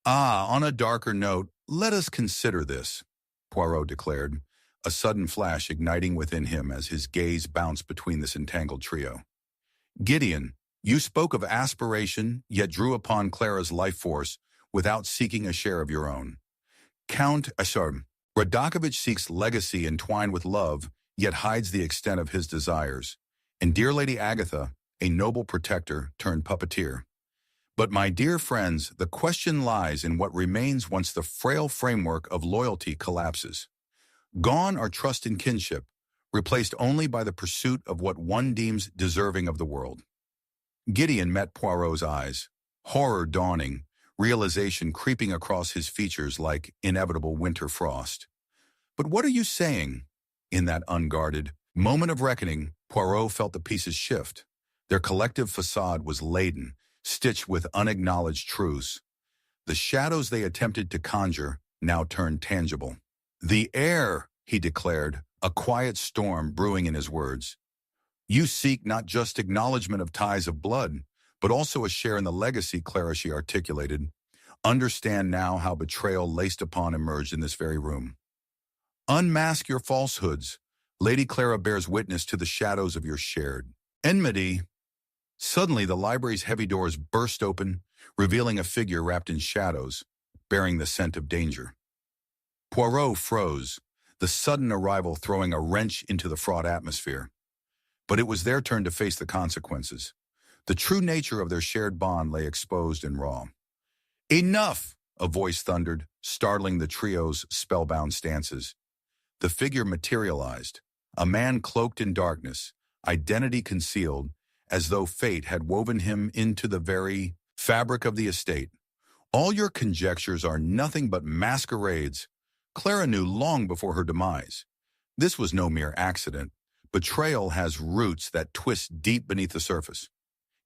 On a darker note, let us consider this, Poirot declared, a sudden flash igniting within him as his gaze bounced between this entangled trio. Gideon, you spoke of aspiration, yet drew upon Clara's life force without seeking a share of your own. Count Radakovich seeks legacy entwined with love, yet hides the extent of his desires. And dear Lady Agatha, a noble protector turned puppeteer. But my dear friends, the question lies in what remains once the frail framework of loyalty collapses. Gone are trust and kinship, replaced only by the pursuit of what one deems deserving of the world. Gideon met Poirot's eyes, horror dawning, realization creeping across his features like inevitable winter frost. But what are you saying? In that unguarded moment of reckoning, Poirot felt the pieces shift. Their collective facade was laden, stitched with unacknowledged truths. The shadows they attempted to conjure now turned tangible. The air, he declared, a quiet storm brewing in his words. You seek not just acknowledgement of ties of blood, but also a share in the legacy, Clara, she articulated. Understand now how betrayal laced upon emerged in this very room. Unmask your falsehoods. Lady Clara bears witness to the shadows of your shared enmity. Suddenly, the library's heavy doors burst open, revealing a figure wrapped in shadows, bearing the scent of danger. Poirot froze, the sudden arrival throwing a wrench into the fraught atmosphere. But it was their turn to face the consequences. The true nature of their shared bond lay exposed and raw. Enough! A voice thundered, startling the trio's spellbound stances. The figure materialized, a man cloaked in darkness, identity concealed, as though fate had woven him into the very fabric of the estate. All your conjectures are nothing but masquerades. Clara knew long before her demise. This was no mere accident. Betrayal has roots that twist deep beneath the surface.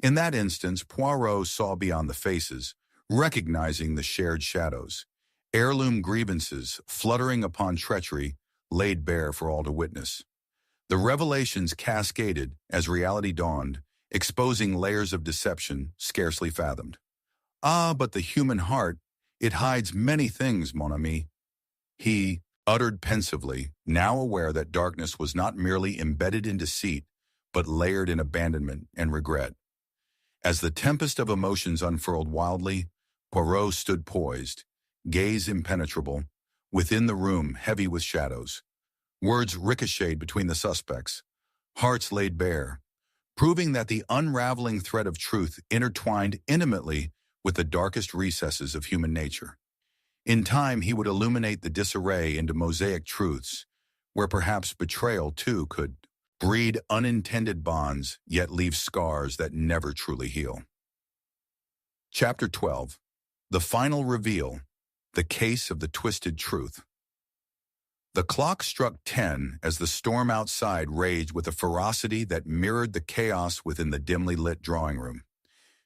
In that instance, Poirot saw beyond the faces, recognizing the shared shadows. Heirloom grievances, fluttering upon treachery, laid bare for all to witness. The revelations cascaded as reality dawned, exposing layers of deception scarcely fathomed. But the human heart, it hides many things, mon ami. He uttered pensively, now aware that darkness was not merely embedded in deceit, but layered in abandonment and regret. As the tempest of emotions unfurled wildly, Poirot stood poised, gaze impenetrable, within the room heavy with shadows. Words ricocheted between the suspects, hearts laid bare, proving that the unraveling thread of truth intertwined intimately with the darkest recesses of human nature. In time, he would illuminate the disarray into mosaic truths, where perhaps betrayal, too, could breed unintended bonds, yet leave scars that never truly heal. Chapter 12. The Final Reveal, The Case of the Twisted Truth. The clock struck 10 as the storm outside raged with a ferocity that mirrored the chaos within the dimly lit drawing room.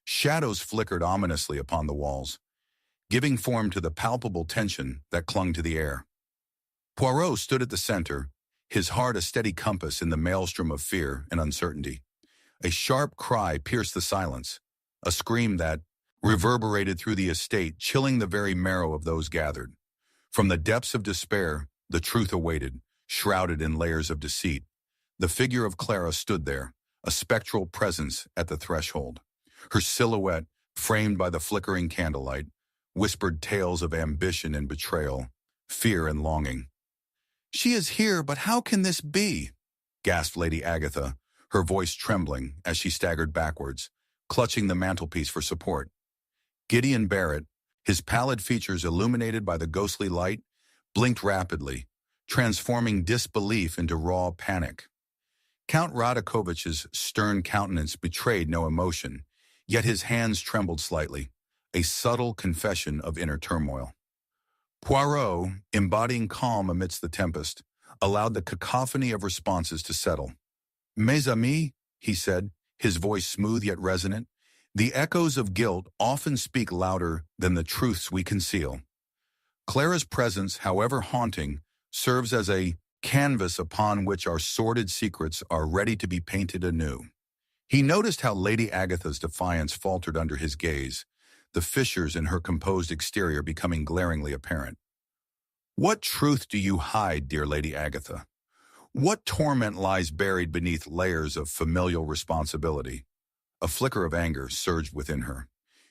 Shadows flickered ominously upon the walls, giving form to the palpable tension that clung to the air. Poirot stood at the center, his heart a steady compass in the maelstrom of fear and uncertainty. A sharp cry pierced the silence, a scream that reverberated through the estate, chilling the very marrow of those gathered. From the depths of despair, the truth awaited, shrouded in layers of deceit. The figure of Clara stood there, a spectral presence at the threshold. Her silhouette, framed by the flickering candlelight, whispered tales of ambition and betrayal, fear and longing. "She is here, but how can this be?" gasped Lady Agatha, her voice trembling as she staggered backwards, clutching the mantelpiece for support. Gideon Barrett, his pallid features illuminated by the ghostly light, blinked rapidly, transforming disbelief into raw panic. Count Radakovich's stern countenance betrayed no emotion, yet his hands trembled slightly, a subtle confession of inner turmoil. Poirot, embodying calm amidst the tempest, allowed the cacophony of responses to settle. "Mes amis," he said, his voice smooth yet resonant, "the echoes of guilt often speak louder than the truths we conceal. Clara's presence, however haunting, serves as a canvas upon which our sordid secrets are ready to be painted anew." He noticed how Lady Agatha's defiance faltered under his gaze, the fissures in her composed exterior becoming glaringly apparent. "What truth do you hide, dear Lady Agatha? What torment lies buried beneath layers of familial responsibility?" A flicker of anger surged within her.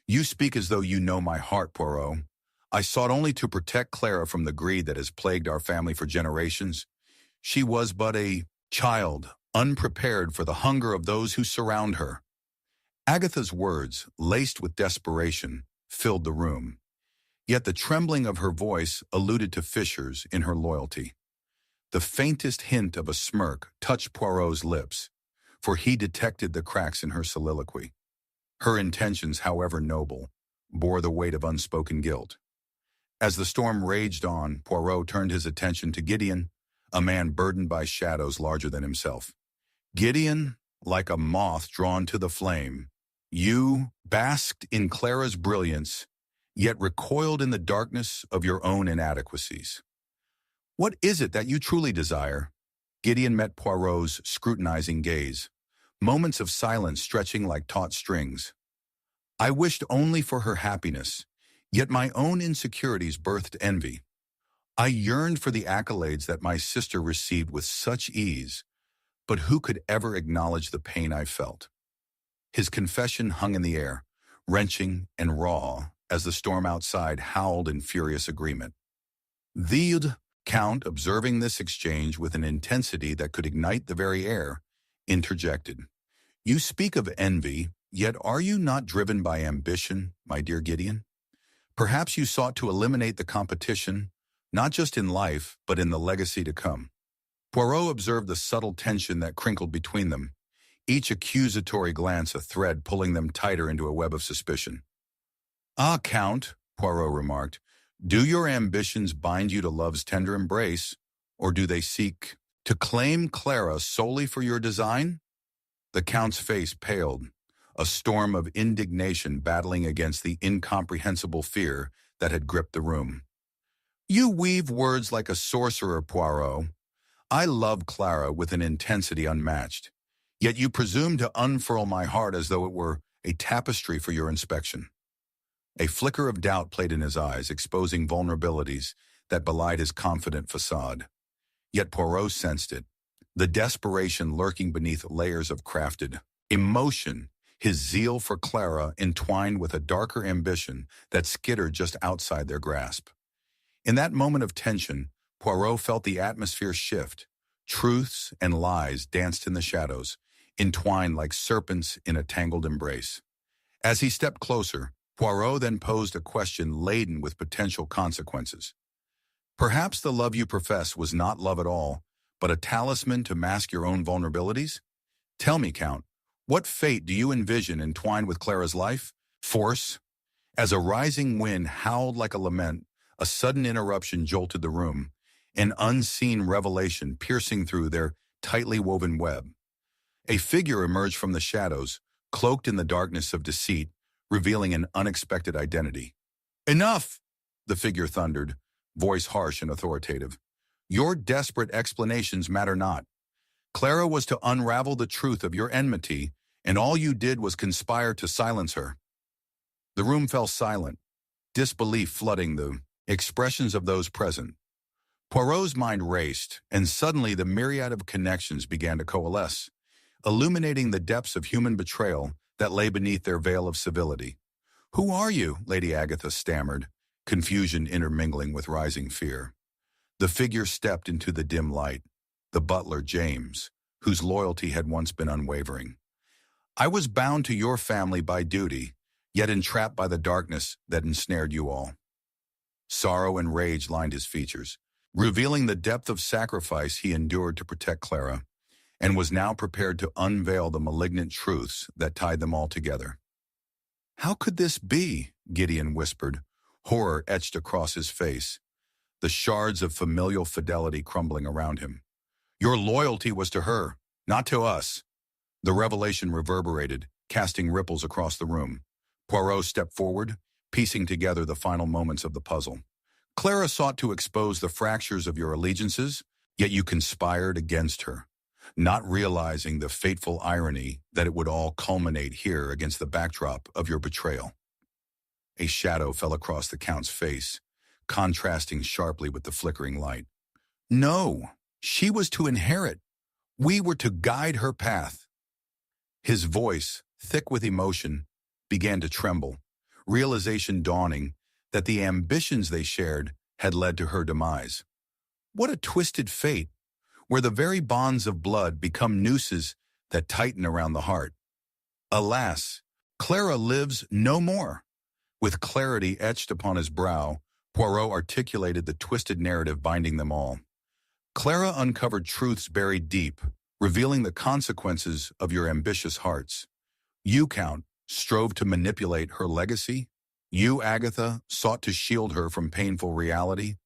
"You speak as though you know my heart, Poirot. I sought only to protect Clara from the greed that has plagued our family for generations. She was but a child, unprepared for the hunger of those who surround her." Agatha's words, laced with desperation, filled the room. Yet the trembling of her voice alluded to fissures in her loyalty. The faintest hint of a smirk touched Poirot's lips, for he detected the cracks in her soliloquy. Her intentions, however noble, bore the weight of unspoken guilt. As the storm raged on, Poirot turned his attention to Gideon, a man burdened by shadows larger than himself. "Gideon, like a moth drawn to the flame, you basked in Clara's brilliance, yet recoiled in the darkness of your own inadequacies. What is it that you truly desire?" Gideon met Poirot's scrutinizing gaze, moments of silence stretching like taut strings. "I wished only for her happiness, yet my own insecurities birthed envy. I yearned for the accolades that my sister received with such ease, but who could ever acknowledge the pain I felt?" His confession hung in the air, wrenching and raw, as the storm outside howled in furious agreement. The Count, observing this exchange with an intensity that could ignite the very air, interjected. "You speak of envy, yet are you not driven by ambition, my dear Gideon? Perhaps you sought to eliminate the competition, not just in life, but in the legacy to come." Poirot observed the subtle tension that crinkled between them, each accusatory glance a thread pulling them tighter into a web of suspicion. "Ah, Count," Poirot remarked, "do your ambitions bind you to love's tender embrace, or do they seek to claim Clara solely for your design?" The Count's face paled, a storm of indignation battling against the incomprehensible fear that had gripped the room. "You weave words like a sorcerer, Poirot. I love Clara with an intensity unmatched, yet you presume to unfurl my heart as though it were a tapestry for your inspection." A flicker of doubt played in his eyes, exposing vulnerabilities that belied his confident facade. Yet Poirot sensed it. the desperation lurking beneath layers of crafted emotion, his zeal for Clara entwined with a darker ambition that skittered just outside their grasp. In that moment of tension, Poirot felt the atmosphere shift. Truths and lies danced in the shadows, entwined like serpents in a tangled embrace. As he stepped closer, Poirot then posed a question laden with potential consequences. Perhaps the love you profess was not love at all, but a talisman to mask your own vulnerabilities? Tell me, Count, what fate do you envision entwined with Clara's life? Force? As a rising wind howled like a lament, a sudden interruption jolted the room, an unseen revelation piercing through their tightly woven web. A figure emerged from the shadows, cloaked in the darkness of deceit, revealing an unexpected identity. "Enough!" the figure thundered, voice harsh and authoritative. "Your desperate explanations matter not. Clara was to unravel the truth of your enmity, and all you did was conspire to silence her." The room fell silent, disbelief flooding the expressions of those present. Poirot's mind raced, and suddenly the myriad of connections began to coalesce, illuminating the depths of human betrayal that lay beneath their veil of civility. "Who are you?" Lady Agatha stammered, confusion intermingling with rising fear. The figure stepped into the dim light, the butler, James, whose loyalty had once been unwavering. "I was bound to your family by duty, yet entrapped by the darkness that ensnared you all." Sorrow and rage lined his features, revealing the depth of sacrifice he endured to protect Clara, and was now prepared to unveil the malignant truths that tied them all together. "How could this be?" Gideon whispered, horror etched across his face, the shards of familial fidelity crumbling around him. "Your loyalty was to her, not to us." The revelation reverberated, casting ripples across the room. Poirot stepped forward, piecing together the final moments of the puzzle. "Clara sought to expose the fractures of your allegiances, yet you conspired against her, not realizing the fateful irony that it would all culminate here against the backdrop of your betrayal." A shadow fell across the Count's face, contrasting sharply with the flickering light. "No, she was to inherit. We were to guide her path." His voice, thick with emotion, began to tremble, realization dawning that the ambitions they shared had led to her demise. What a twisted fate, where the very bonds of blood become nooses that tighten around the heart. Alas, Clara lives no more. With clarity etched upon his brow, Poirot articulated the twisted narrative binding them all. Clara uncovered truths buried deep, revealing the consequences of your ambitious hearts. You, Count, strove to manipulate her legacy. You, Agatha, sought to shield her from painful reality,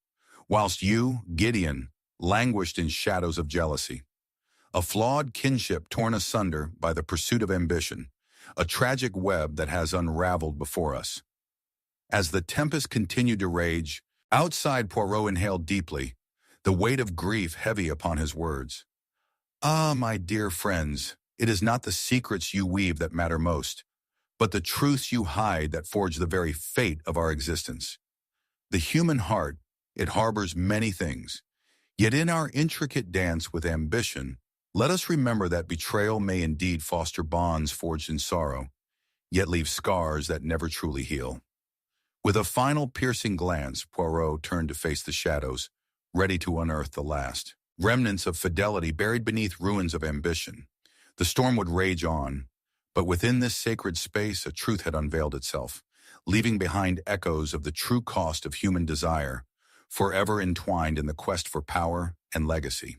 whilst you, Gideon, languished in shadows of jealousy. A flawed kinship torn asunder by the pursuit of ambition, a tragic web that has unraveled before us. As the tempest continued to rage, outside Poirot inhaled deeply, the weight of grief heavy upon his words. "Ah, my dear friends, it is not the secrets you weave that matter most, but the truths you hide that forge the very fate of our existence. The human heart, it harbors many things, yet in our intricate dance with ambition, let us remember that betrayal may indeed foster bonds forged in sorrow, yet leave scars that never truly heal." With a final piercing glance, Poirot turned to face the shadows, ready to unearth the last remnants of fidelity buried beneath ruins of ambition. The storm would rage on, but within this sacred space a truth had unveiled itself, leaving behind echoes of the true cost of human desire, forever entwined in the quest for power and legacy.